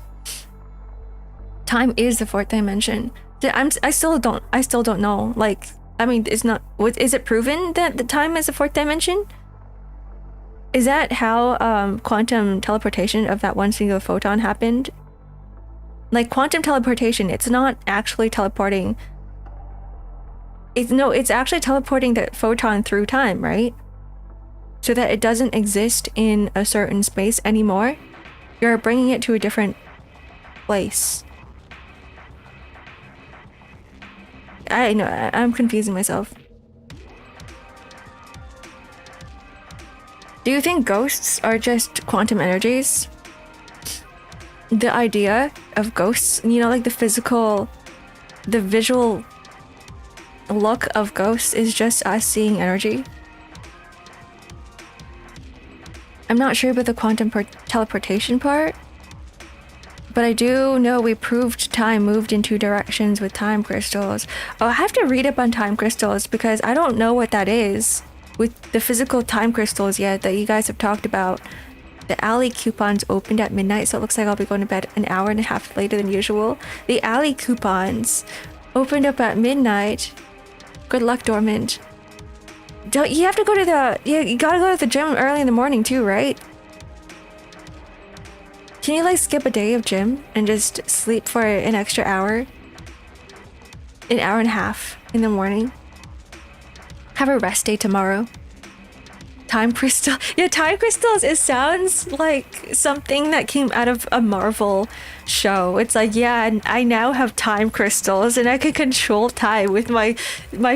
Time is the fourth dimension. I still don't know. Like, I mean, is it proven that the time is a fourth dimension? Is that how quantum teleportation of that one single photon happened? Like, quantum teleportation, it's not actually teleporting. It's actually teleporting the photon through time, right? So that it doesn't exist in a certain space anymore. You're bringing it to a different place. I know, I'm confusing myself. Do you think ghosts are just quantum energies? The idea of ghosts, you know, like the visual look of ghosts is just us seeing energy? I'm not sure about the quantum teleportation part, but I do know we proved time moved in two directions with time crystals. Oh, I have to read up on time crystals because I don't know what that is with the physical time crystals yet that you guys have talked about. The alley coupons opened at midnight, so it looks like I'll be going to bed an hour and a half later than usual. The alley coupons opened up at midnight. Good luck, Dormant. You have to go to you gotta go to the gym early in the morning too, right? Can you like skip a day of gym and just sleep for an extra hour? An hour and a half in the morning? Have a rest day tomorrow. Time crystal. Yeah, time crystals, it sounds like something that came out of a Marvel show. It's like, yeah, I now have time crystals and I can control time with my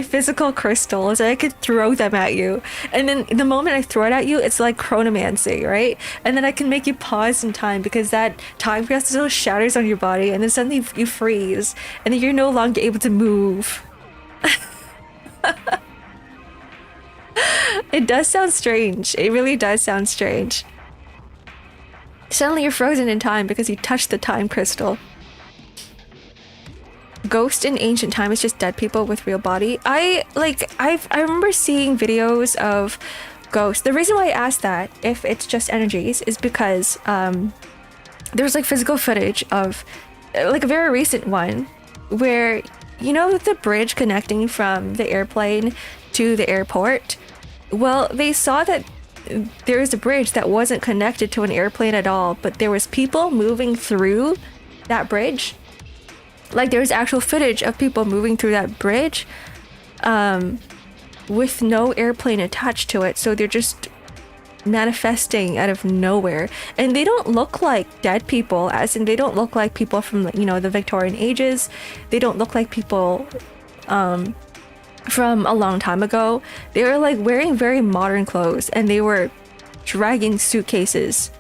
physical crystals and I could throw them at you. And then the moment I throw it at you, it's like chronomancy, right? And then I can make you pause in time because that time crystal shatters on your body and then suddenly you freeze and then you're no longer able to move. It does sound strange. It really does sound strange. Suddenly you're frozen in time because you touched the time crystal. Ghost in ancient time is just dead people with real body. I remember seeing videos of ghosts. The reason why I asked that, if it's just energies, is because there's like physical footage of like a very recent one where, you know, the bridge connecting from the airplane to the airport. Well, they saw that there was a bridge that wasn't connected to an airplane at all, but there was people moving through that bridge. Like, there's actual footage of people moving through that bridge with no airplane attached to it. So they're just manifesting out of nowhere. And they don't look like dead people, as in they don't look like people from, you know, the Victorian ages. They don't look like people from a long time ago. They were like wearing very modern clothes and they were dragging suitcases.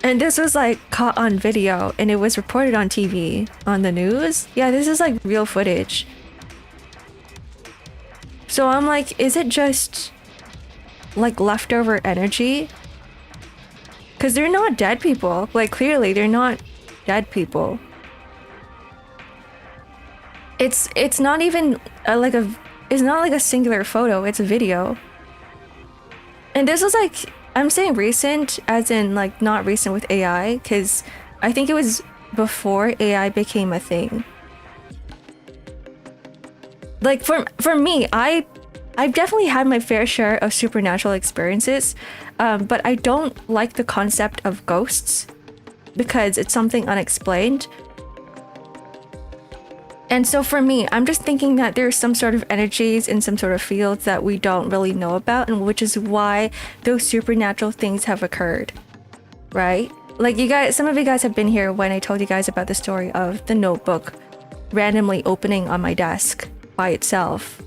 And this was like caught on video and it was reported on TV, on the news. Yeah, this is like real footage. So I'm like, is it just like leftover energy? Because they're not dead people. Like, clearly they're not dead people. It's not even it's not like a singular photo, it's a video. And this was like, I'm saying recent as in like not recent with AI, because I think it was before AI became a thing. Like for me, I've definitely had my fair share of supernatural experiences, but I don't like the concept of ghosts because it's something unexplained. And so for me, I'm just thinking that there's some sort of energies in some sort of fields that we don't really know about, and which is why those supernatural things have occurred, right? Like, you guys, some of you guys have been here when I told you guys about the story of the notebook randomly opening on my desk by itself.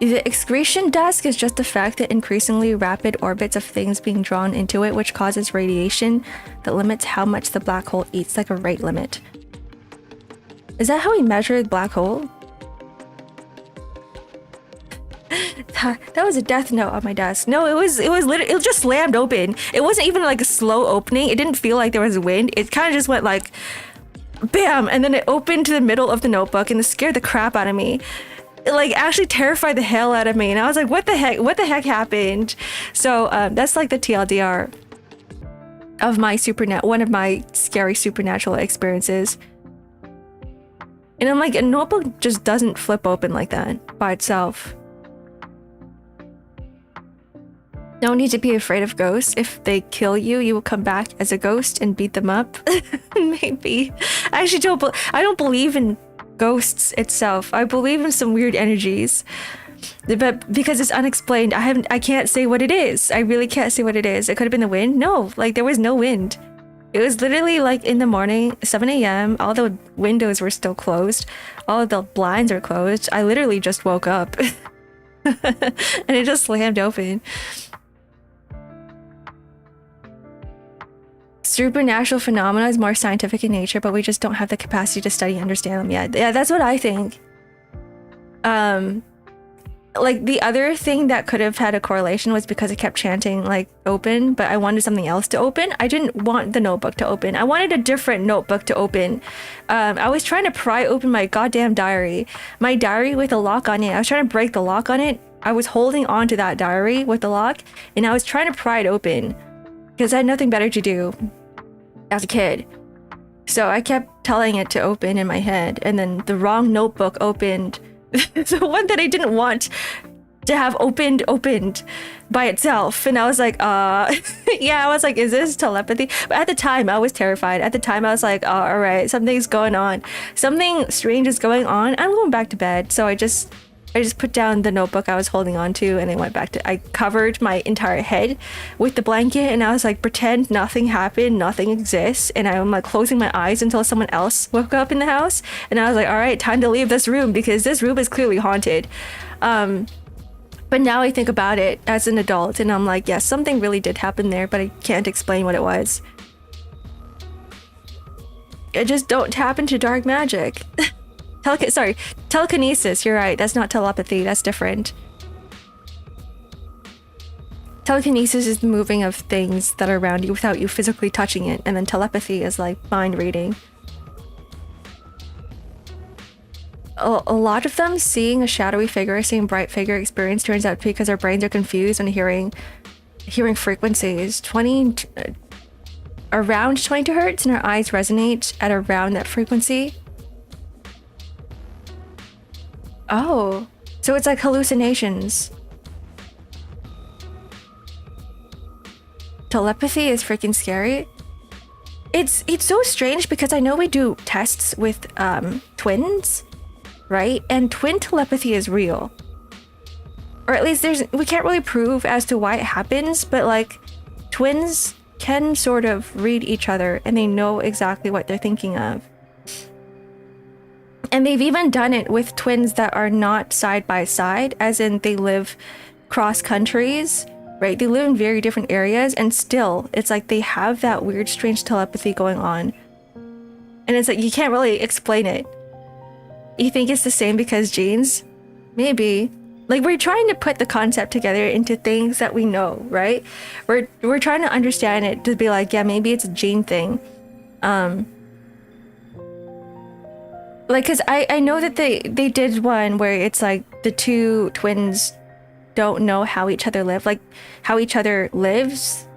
The excretion disk is just the fact that increasingly rapid orbits of things being drawn into it, which causes radiation that limits how much the black hole eats, like a rate limit. Is that how we measure the black hole? That was a death note on my desk. No, it was literally, it just slammed open. It wasn't even like a slow opening. It didn't feel like there was wind. It kind of just went like, bam, and then it opened to the middle of the notebook and it scared the crap out of me. It like actually terrified the hell out of me, and I was like, what the heck happened? So that's like the TLDR. of my one of my scary supernatural experiences. And I'm like, a notebook just doesn't flip open like that by itself. No need to be afraid of ghosts. If they kill you, you will come back as a ghost and beat them up. Maybe. I actually I don't believe in ghosts itself. I believe in some weird energies. But because it's unexplained, I can't say what it is. I really can't say what it is. It could have been the wind. No, like there was no wind. It was literally like in the morning, 7 a.m. All the windows were still closed. All of the blinds are closed. I literally just woke up and it just slammed open. Supernatural phenomena is more scientific in nature, but we just don't have the capacity to study and understand them yet. Yeah, that's what I think. Like the other thing that could have had a correlation was because I kept chanting like open, but I wanted something else to open. I didn't want the notebook to open. I wanted a different notebook to open. I was trying to pry open my goddamn diary. My diary with a lock on it. I was trying to break the lock on it. I was holding on to that diary with the lock, and I was trying to pry it open because I had nothing better to do as a kid. So I kept telling it to open in my head, and then the wrong notebook opened. The one that I didn't want to have opened by itself. And I was like, yeah, I was like, is this telepathy? But at the time I was terrified. At the time I was like, oh, all right, something's going on. Something strange is going on. I'm going back to bed. So I just put down the notebook I was holding on to, and I covered my entire head with the blanket, and I was like, pretend nothing happened, nothing exists. And I'm like closing my eyes until someone else woke up in the house. And I was like, all right, time to leave this room because this room is clearly haunted. But now I think about it as an adult, and I'm like, yes, something really did happen there, but I can't explain what it was. I just don't tap into dark magic. Telekinesis, you're right. That's not telepathy. That's different. Telekinesis is the moving of things that are around you without you physically touching it. And then telepathy is like mind reading. A lot of them seeing a shadowy figure, seeing bright figure experience turns out because our brains are confused and hearing frequencies. Around 22 hertz, and our eyes resonate at around that frequency. Oh, so it's like hallucinations. Telepathy is freaking scary. It's so strange because I know we do tests with twins, right? And twin telepathy is real. Or at least we can't really prove as to why it happens, but like twins can sort of read each other and they know exactly what they're thinking of. And they've even done it with twins that are not side by side, as in they live cross countries, right? They live in very different areas, and still, it's like they have that weird, strange telepathy going on. And it's like, you can't really explain it. You think it's the same because genes? Maybe. Like, we're trying to put the concept together into things that we know, right? We're trying to understand it to be like, yeah, maybe it's a gene thing. Like, because I know that they did one where it's like the two twins don't know how each other live, like how each other lives.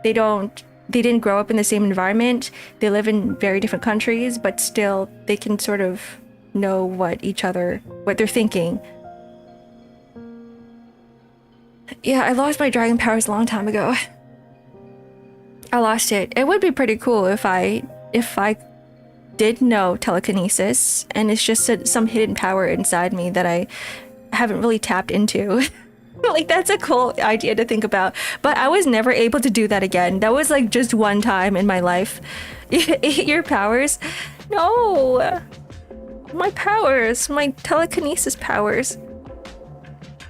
They didn't grow up in the same environment. They live in very different countries, but still they can sort of know what they're thinking. Yeah, I lost my dragon powers a long time ago. I lost it. It would be pretty cool if I did know telekinesis, and it's just some hidden power inside me that I haven't really tapped into. Like, that's a cool idea to think about, but I was never able to do that again. That was like just one time in my life. Your powers? No, my powers, my telekinesis powers.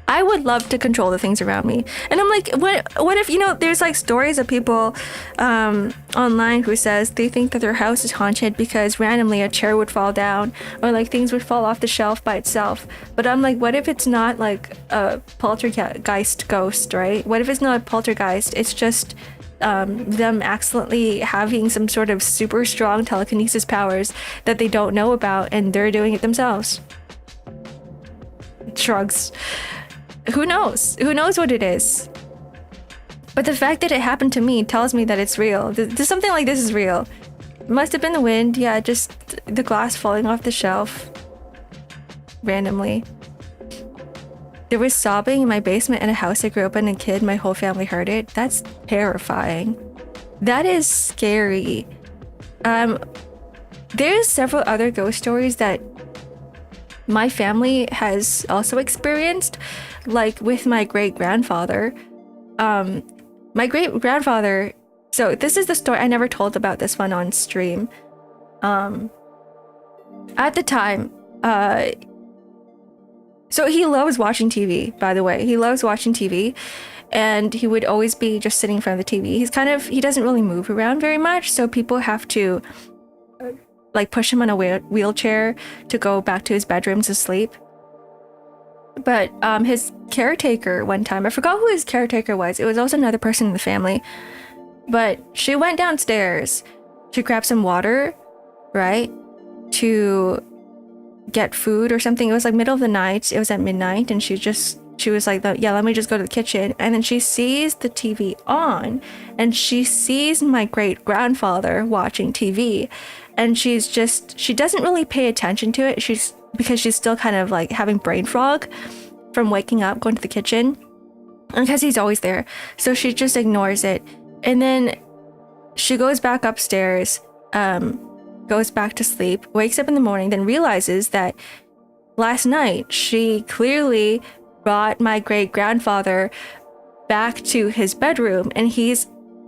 I would love to control the things around me. And I'm like, what if, there's like stories of people online who says they think that their house is haunted because randomly a chair would fall down or like things would fall off the shelf by itself. But I'm like, what if it's not like a poltergeist ghost, right? What if it's not a poltergeist? It's just them accidentally having some sort of super strong telekinesis powers that they don't know about, and they're doing it themselves. Shrugs. Who knows? Who knows what it is? But the fact that it happened to me tells me that it's real. Something like this is real. It must have been the wind. Yeah, just the glass falling off the shelf randomly. There was sobbing in my basement in a house I grew up in. A kid, my whole family heard it. That's terrifying. That is scary. There's several other ghost stories that my family has also experienced, like with my great-grandfather. My great-grandfather, so this is the story, I never told about this one on stream. At the time, so he loves watching TV, by the way. He loves watching TV, and he would always be just sitting in front of the TV. He doesn't really move around very much, so people have to like push him on a wheelchair to go back to his bedroom to sleep. But his caretaker one time, I forgot who his caretaker was. It was also another person in the family. But she went downstairs to grab some water, right? To get food or something. It was like middle of the night. It was at midnight, and she was like, yeah, let me just go to the kitchen. And then she sees the TV on, and she sees my great-grandfather watching TV. And she doesn't really pay attention to it. Because she's still kind of like having brain fog from waking up, going to the kitchen. And because he's always there. So she just ignores it. And then she goes back upstairs, goes back to sleep, wakes up in the morning, then realizes that last night she clearly brought my great-grandfather back to his bedroom, and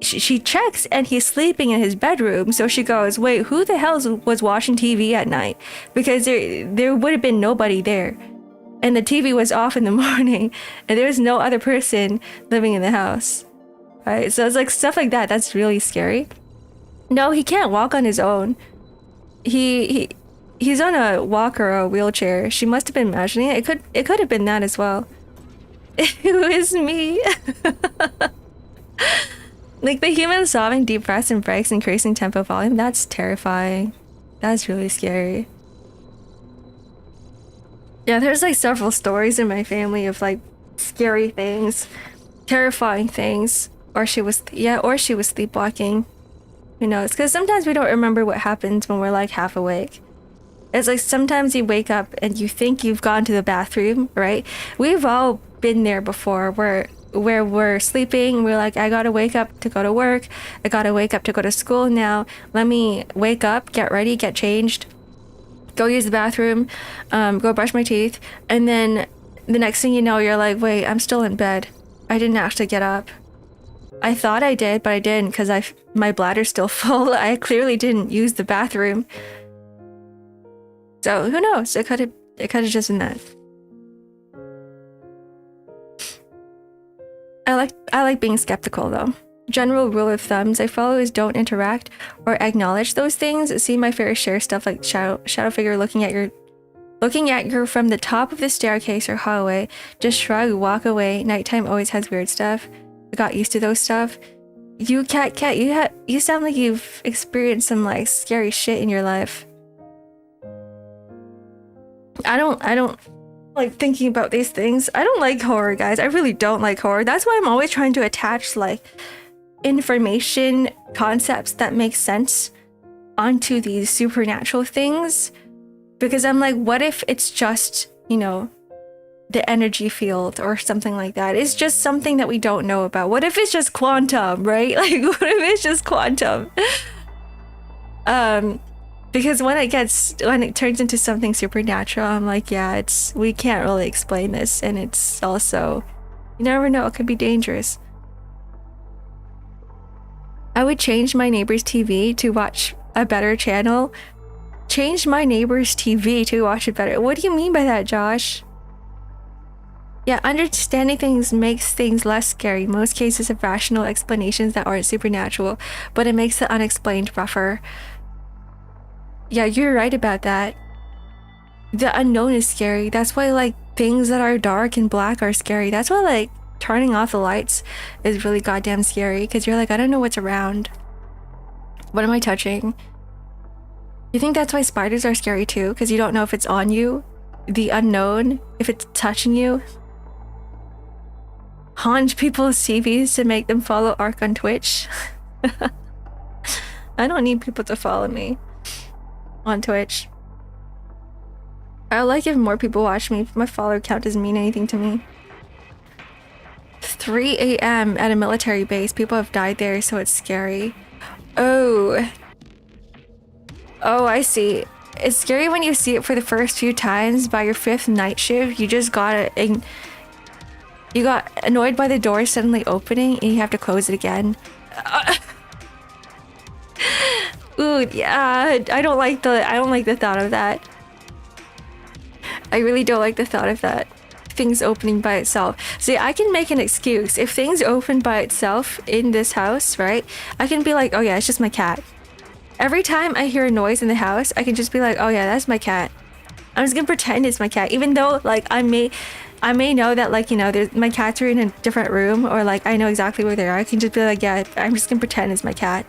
she checks and he's sleeping in his bedroom. So she goes, wait, who the hell was watching TV at night? Because there would have been nobody there, and the TV was off in the morning, and there was no other person living in the house, right? So it's like stuff like that. That's really scary. No, he can't walk on his own. He's on a walker or a wheelchair. She must have been imagining it. It could have been that as well. It was me. Like the human sobbing, deep breaths and breaks, increasing tempo volume. That's terrifying. That's really scary. Yeah, there's like several stories in my family of like scary things, terrifying things, or she was sleepwalking. Who knows? Because sometimes we don't remember what happens when we're like half awake. It's like sometimes you wake up and you think you've gone to the bathroom, right? We've all been there before where we're sleeping, we're like, I gotta wake up to go to work, I gotta wake up to go to school now, let me wake up, get ready, get changed, go use the bathroom, go brush my teeth, and then the next thing you know, you're like, wait, I'm still in bed. I didn't actually get up. I thought I did, but I didn't, because my bladder's still full. I clearly didn't use the bathroom. So who knows? It could have just been that. I like being skeptical though. General rule of thumbs I follow is don't interact or acknowledge those things. See my fair share stuff like shadow figure looking at you from the top of the staircase or hallway. Just shrug, walk away. Nighttime always has weird stuff. I got used to those stuff. You cat, you sound like you've experienced some like scary shit in your life. I don't like thinking about these things. I don't like horror, guys. I really don't like horror. That's why I'm always trying to attach like information, concepts that make sense onto these supernatural things. Because I'm like, what if it's just, the energy field or something like that? It's just something that we don't know about. What if it's just quantum, right? Like, what if it's just quantum? Because when it turns into something supernatural, I'm like, yeah, we can't really explain this, and it's also, you never know, it could be dangerous. I would change my neighbor's TV to watch a better channel. Change my neighbor's TV to watch it better. What do you mean by that, Josh? Yeah, understanding things makes things less scary. Most cases have rational explanations that aren't supernatural, but it makes the unexplained rougher. Yeah, you're right about that. The unknown is scary. That's why like things that are dark and black are scary. That's why like turning off the lights is really goddamn scary, because you're like, I don't know what's around. What am I touching? You think that's why spiders are scary too? Because you don't know if it's on you, the unknown, if it's touching you. haunt people's TVs to make them follow Ark on Twitch. I don't need people to follow me on Twitch. I like if more people watch me. My follower count doesn't mean anything to me. 3 a.m. at a military base. People have died there, so it's scary. Oh, I see. It's scary when you see it for the first few times. By your 5th night shift, you just got annoyed by the door suddenly opening, and you have to close it again. Ooh, yeah. I don't like the thought of that. I really don't like the thought of that. Things opening by itself. See, I can make an excuse. If things open by itself in this house, right? I can be like, oh yeah, it's just my cat. Every time I hear a noise in the house, I can just be like, oh yeah, that's my cat. I'm just gonna pretend it's my cat, even though like I may know that, like, you know, my cats are in a different room, or like I know exactly where they are. I can just be like, yeah, I'm just gonna pretend it's my cat.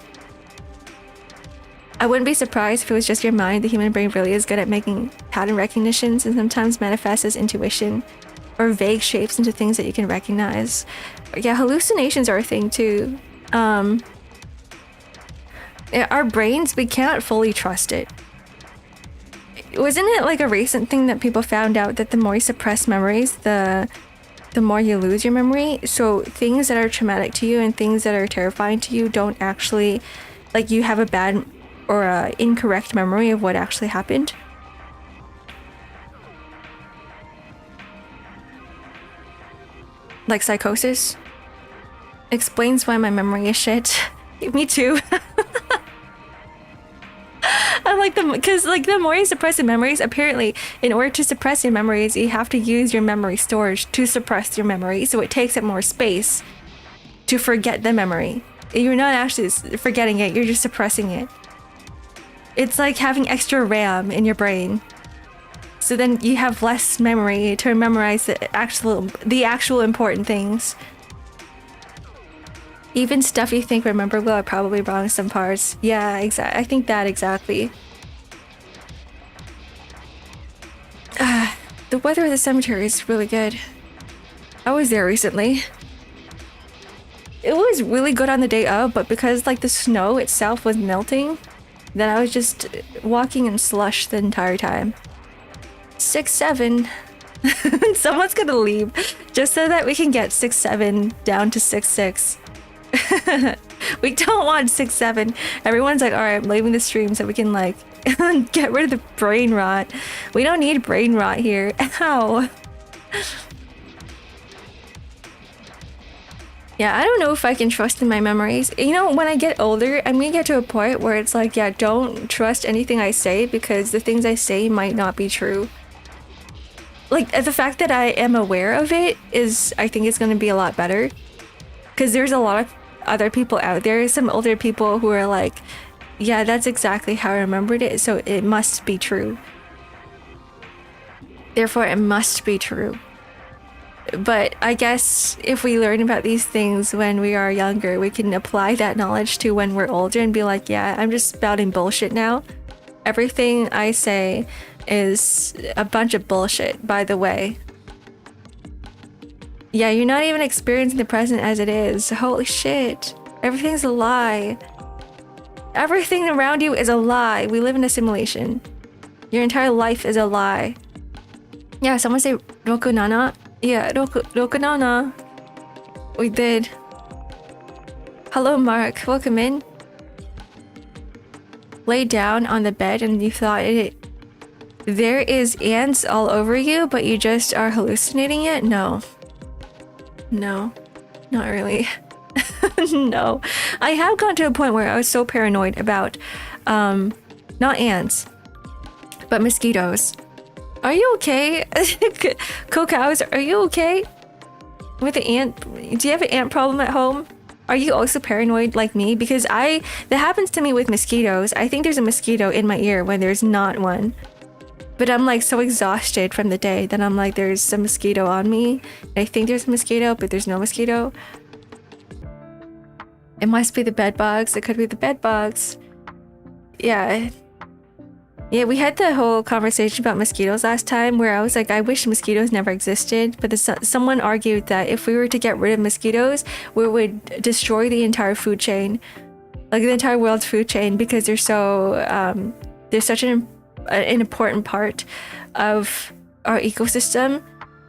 I wouldn't be surprised if it was just your mind. The human brain really is good at making pattern recognitions and sometimes manifests as intuition or vague shapes into things that you can recognize. Yeah, hallucinations are a thing too. Our brains, we can't fully trust it. Wasn't it like a recent thing that people found out that the more you suppress memories, the more you lose your memory? So things that are traumatic to you and things that are terrifying to you don't actually, like, you have a bad or a incorrect memory of what actually happened. Like psychosis. Explains why my memory is shit. Me too. I'm like, because like the more you suppress your memories, apparently in order to suppress your memories, you have to use your memory storage to suppress your memory. So it takes up more space to forget the memory. You're not actually forgetting it, you're just suppressing it. It's like having extra RAM in your brain. So then you have less memory to memorize the actual important things. Even stuff you think rememberable are probably wrong in some parts. Yeah, exactly. I think that exactly. The weather at the cemetery is really good. I was there recently. It was really good on the day of, but because like the snow itself was melting, then I was just walking in slush the entire time. 6-7. Someone's gonna leave just so that we can get 6-7 down to 6-6. We don't want 6-7. Everyone's like, all right, I'm leaving the stream so we can like get rid of the brain rot. We don't need brain rot here. Ow. Yeah, I don't know if I can trust in my memories. You know, when I get older, I'm gonna get to a point where it's like, yeah, don't trust anything I say because the things I say might not be true. Like, the fact that I am aware of it is, I think it's gonna be a lot better. Because there's a lot of other people out there, some older people who are like, yeah, that's exactly how I remembered it, so it must be true. Therefore, it must be true. But I guess if we learn about these things when we are younger, we can apply that knowledge to when we're older and be like, yeah, I'm just spouting bullshit now. Everything I say is a bunch of bullshit, by the way. Yeah, you're not even experiencing the present as it is. Holy shit. Everything's a lie. Everything around you is a lie. We live in a simulation. Your entire life is a lie. Yeah, someone say Roku Nana. Yeah, Roku Nana. We did. Hello, Mark. Welcome in. Lay down on the bed and you thought there is ants all over you, but you just are hallucinating it? No. No, not really. No. I have gotten to a point where I was so paranoid about, not ants, but mosquitoes. Are you okay? Cocows, are you okay? With the ant? Do you have an ant problem at home? Are you also paranoid like me? Because that happens to me with mosquitoes. I think there's a mosquito in my ear when there's not one. But I'm like so exhausted from the day that I'm like, there's some mosquito on me. I think there's a mosquito, but there's no mosquito. It must be the bed bugs. It could be the bed bugs. Yeah. Yeah, we had the whole conversation about mosquitoes last time where I was like, I wish mosquitoes never existed. But someone argued that if we were to get rid of mosquitoes, we would destroy the entire food chain, like the entire world's food chain, because they're such an important part of our ecosystem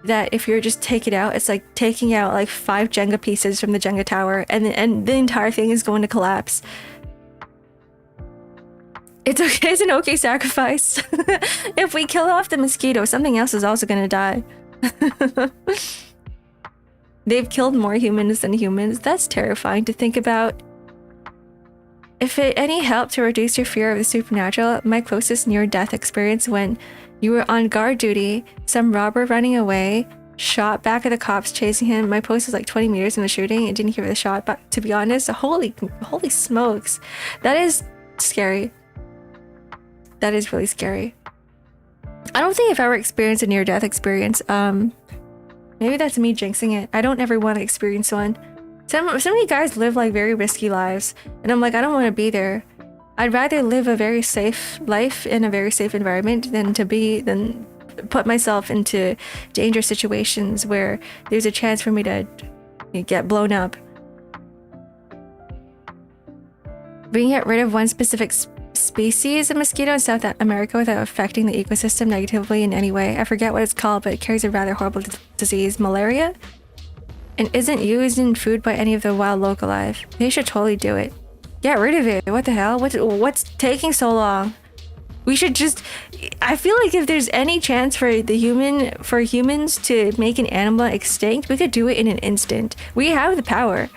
that if you're just take it out, it's like taking out like 5 Jenga pieces from the Jenga tower, and the entire thing is going to collapse. It's okay. It's an okay sacrifice. If we kill off the mosquito, something else is also gonna die. They've killed more humans than humans. That's terrifying to think about. If it any help to reduce your fear of the supernatural, my closest near-death experience when you were on guard duty, some robber running away, shot back at the cops chasing him. My post was like 20 meters from the shooting and didn't hear the shot, but to be honest, holy smokes. That is scary. That is really scary. I don't think I've ever experienced a near-death experience. Maybe that's me jinxing it. I don't ever want to experience one. Some of you guys live like very risky lives, and I'm like, I don't want to be there. I'd rather live a very safe life in a very safe environment than put myself into dangerous situations where there's a chance for me to get blown up. We can get rid of one specific species of mosquito in South America without affecting the ecosystem negatively in any way. I forget what it's called, but it carries a rather horrible disease, malaria, and isn't used in food by any of the wild local life. They should totally do it. Get rid of it. What the hell? What's taking so long? We should just... I feel like if there's any chance for humans to make an animal extinct, we could do it in an instant. We have the power.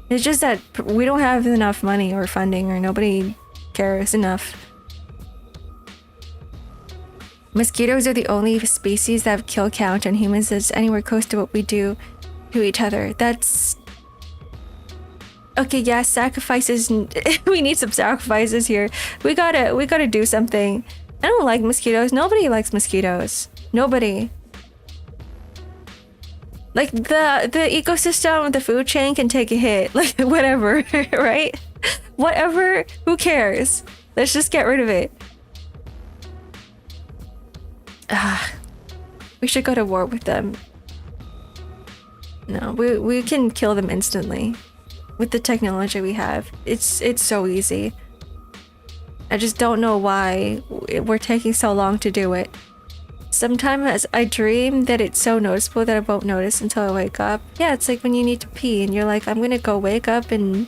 It's just that we don't have enough money or funding, or nobody cares enough. Mosquitoes are the only species that have kill count on humans that's anywhere close to what we do to each other. That's... Okay, yeah, sacrifices. We need some sacrifices here. We gotta do something. I don't like mosquitoes. Nobody likes mosquitoes. Nobody. Like the ecosystem, the food chain can take a hit. Like whatever, right? Whatever. Who cares? Let's just get rid of it. We should go to war with them. No, we can kill them instantly. With the technology we have, it's so easy. I just don't know why we're taking so long to do it. Sometimes I dream that it's so noticeable that I won't notice until I wake up. Yeah, it's like when you need to pee and you're like, I'm gonna go wake up and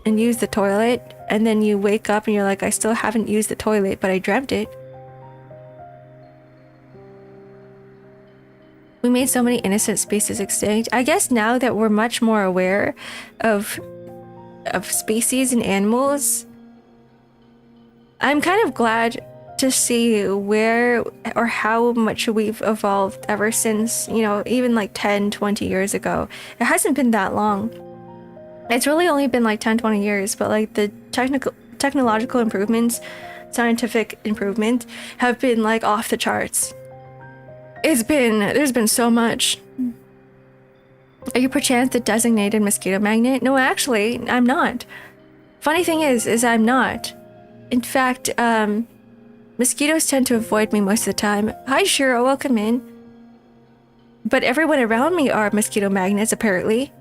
use the toilet, and then you wake up and you're like, I still haven't used the toilet, but I dreamt it. We made so many innocent species extinct. I guess now that we're much more aware of species and animals, I'm kind of glad to see where or how much we've evolved ever since, even like 10, 20 years ago. It hasn't been that long. It's really only been like 10, 20 years, but like the technological improvements, scientific improvement have been like off the charts. There's been so much. Are you perchance the designated mosquito magnet? No, actually, I'm not. Funny thing is I'm not. In fact, mosquitoes tend to avoid me most of the time. Hi, Shiro, welcome in. But everyone around me are mosquito magnets, apparently.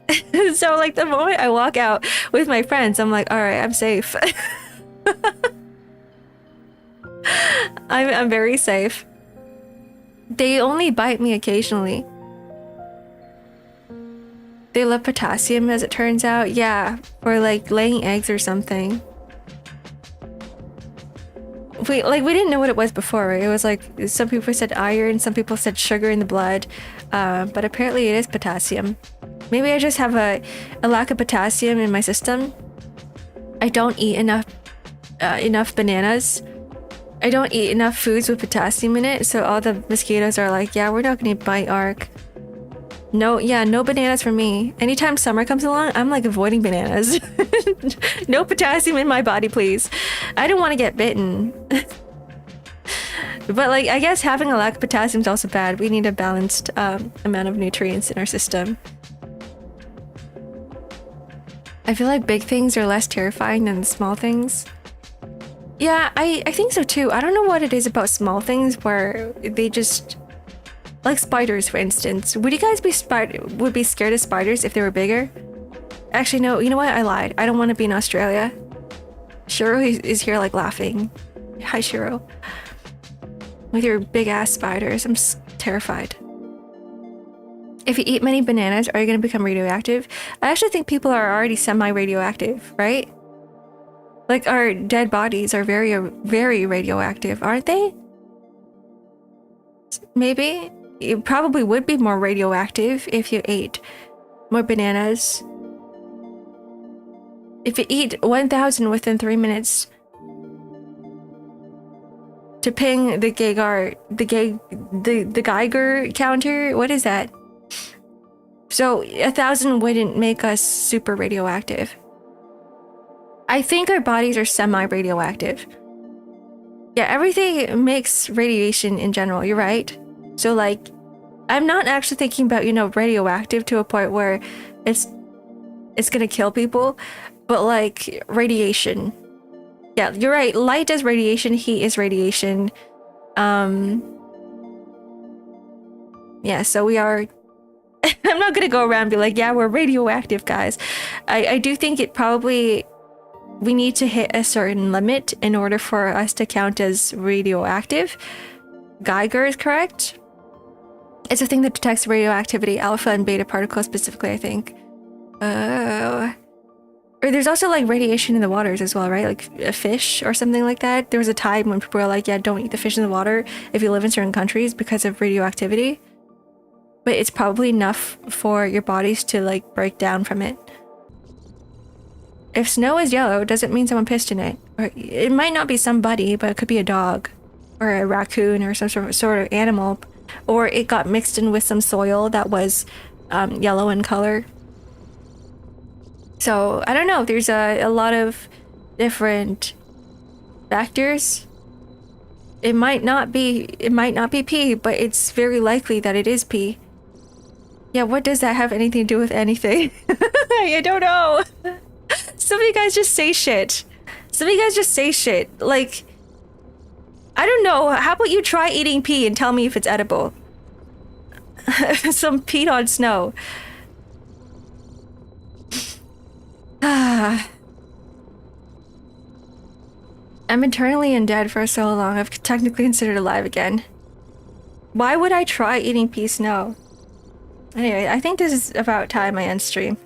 So, like, the moment I walk out with my friends, I'm like, all right, I'm safe. I'm very safe. They only bite me occasionally. They love potassium, as it turns out. Yeah, or like laying eggs or something. We didn't know what it was before, right? It was like some people said iron, some people said sugar in the blood, but apparently it is potassium. Maybe I just have a lack of potassium in my system. I don't eat enough bananas. I don't eat enough foods with potassium in it, so all the mosquitoes are like, yeah, we're not gonna bite Ark. No bananas for me. Anytime summer comes along, I'm like avoiding bananas. No potassium in my body, please. I don't want to get bitten. But like, I guess having a lack of potassium is also bad. We need a balanced amount of nutrients in our system. I feel like big things are less terrifying than small things. Yeah, I think so too. I don't know what it is about small things where they just, like spiders, for instance. Would you guys be scared of spiders if they were bigger? Actually, no. You know what? I lied. I don't want to be in Australia. Shiro is here, like laughing. Hi, Shiro. With your big ass spiders, I'm terrified. If you eat many bananas, are you going to become radioactive? I actually think people are already semi-radioactive, right? Like, our dead bodies are very, very radioactive, aren't they? Maybe. You probably would be more radioactive if you ate more bananas. If you eat 1,000 within 3 minutes to ping the Geiger counter, what is that? So 1,000 wouldn't make us super radioactive. I think our bodies are semi-radioactive. Yeah, everything makes radiation in general, you're right. So like, I'm not actually thinking about, you know, radioactive to a point where it's gonna kill people, but like radiation. Yeah, you're right. Light is radiation, heat is radiation. Yeah, so we are... I'm not gonna go around and be like, yeah, we're radioactive, guys. I do think it probably... We need to hit a certain limit in order for us to count as radioactive. Geiger is correct. It's a thing that detects radioactivity, alpha and beta particles specifically, I think. Or there's also like radiation in the waters as well, right? Like a fish or something like that. There was a time when people were like, yeah, don't eat the fish in the water if you live in certain countries because of radioactivity. But it's probably enough for your bodies to like break down from it. If snow is yellow, does it mean someone pissed in it? Or it might not be somebody, but it could be a dog or a raccoon or some sort of animal. Or it got mixed in with some soil that was yellow in color. So I don't know. There's a lot of different factors. It might not be pee, but it's very likely that it is pee. Yeah, what does that have anything to do with anything? I don't know. Some of you guys just say shit. Like, I don't know. How about you try eating pee and tell me if it's edible? Some peed on snow. I'm eternally undead for so long. I've technically considered alive again. Why would I try eating pea snow? Anyway, I think this is about time I end stream.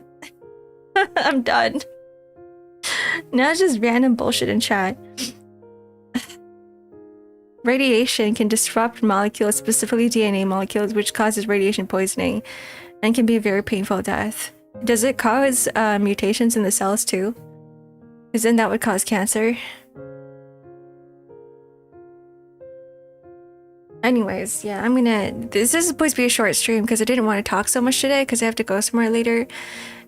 I'm done. Now it's just random bullshit in chat. Radiation can disrupt molecules, specifically DNA molecules, which causes radiation poisoning and can be a very painful death. Does it cause mutations in the cells too? Because then that would cause cancer. Anyways, yeah, this is supposed to be a short stream because I didn't want to talk so much today because I have to go somewhere later.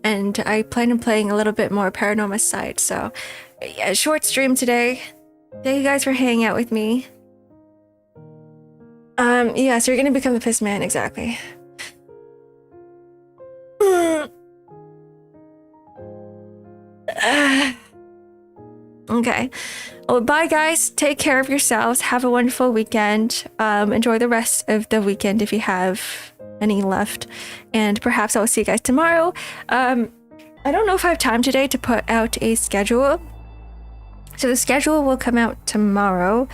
And I plan on playing a little bit more Paranormal Side, so yeah, short stream today. Thank you guys for hanging out with me. Yeah, so you're gonna become the piss man, exactly. Okay. Well, bye guys. Take care of yourselves. Have a wonderful weekend. Enjoy the rest of the weekend if you have any left. And perhaps I'll see you guys tomorrow. I don't know if I have time today to put out a schedule. So the schedule will come out tomorrow.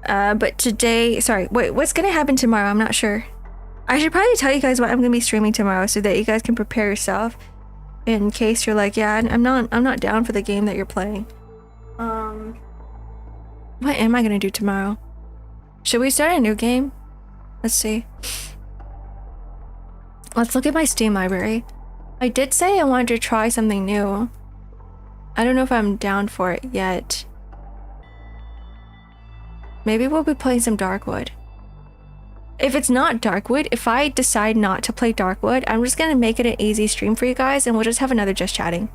But today, sorry, wait, what's gonna happen tomorrow? I'm not sure. I should probably tell you guys what I'm gonna be streaming tomorrow so that you guys can prepare yourself in case you're like, yeah, I'm not down for the game that you're playing. What am I gonna do tomorrow? Should we start a new game? Let's see. Let's look at my Steam library. I did say I wanted to try something new. I don't know if I'm down for it yet. Maybe we'll be playing some Darkwood. If it's not Darkwood, if I decide not to play Darkwood, I'm just gonna make it an easy stream for you guys and we'll just have another just chatting.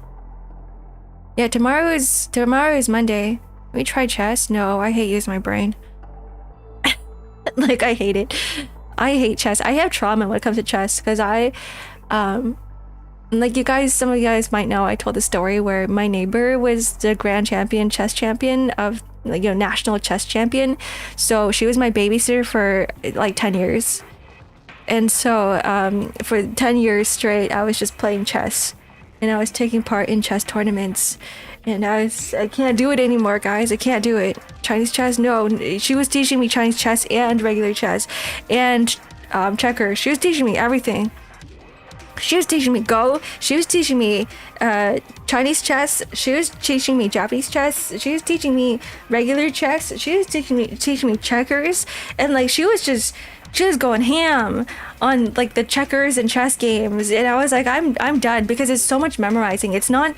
Yeah, tomorrow is Monday. Let me try chess. No, I hate using my brain. Like, I hate it. I hate chess. I have trauma when it comes to chess because like you guys, some of you guys might know, I told the story where my neighbor was the grand champion, chess champion of like, national chess champion. So she was my babysitter for like 10 years. And so for 10 years straight, I was just playing chess, and I was taking part in chess tournaments. And I can't do it anymore, guys. I can't do it. Chinese chess, no. She was teaching me Chinese chess and regular chess and checkers. She was teaching me everything. She was teaching me Go. She was teaching me Chinese chess. She was teaching me Japanese chess. She was teaching me regular chess. She was teaching me checkers. And like she was going ham on like the checkers and chess games, and I was like, I'm done, because it's so much memorizing. It's not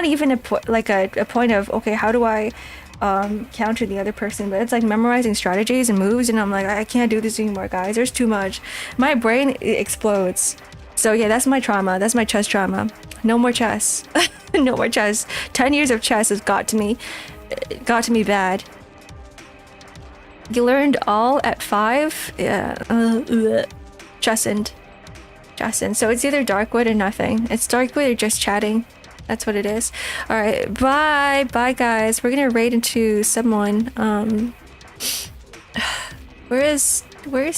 even a point of, okay, how do I counter the other person, but it's like memorizing strategies and moves, and I'm like, I can't do this anymore, guys. There's too much. My brain explodes. So yeah, that's my trauma. That's my chess trauma. No more chess. No more chess. 10 years of chess has got to me bad. You learned all at 5? Yeah. Chessened. So it's either Darkwood or nothing. It's Darkwood or just chatting. That's what it is. Alright, bye. Bye, guys. We're gonna raid into someone. Where is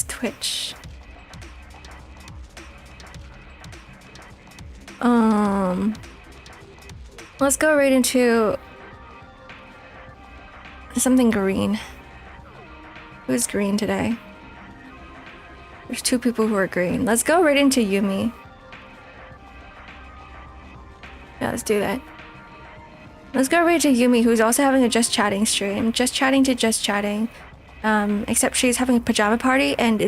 Twitch? Let's go right into something green. Who's green today? There's 2 people who are green. Let's go right into Yumi. Yeah, let's do that. Let's go right to Yumi, who's also having a Just Chatting stream. Just Chatting to Just Chatting. Except she's having a pajama party, and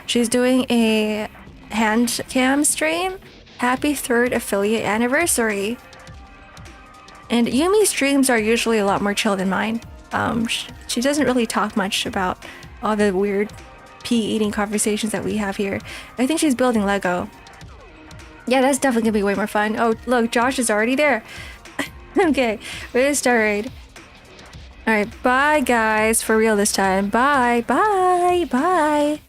she's doing a hand cam stream. Happy 3rd affiliate anniversary. And Yumi's streams are usually a lot more chill than mine. She doesn't really talk much about all the weird pea-eating conversations that we have here. I think she's building Lego. Yeah, that's definitely gonna be way more fun. Oh, look, Josh is already there. Okay, we're gonna start raid. Alright, bye guys, for real this time. Bye, bye, bye.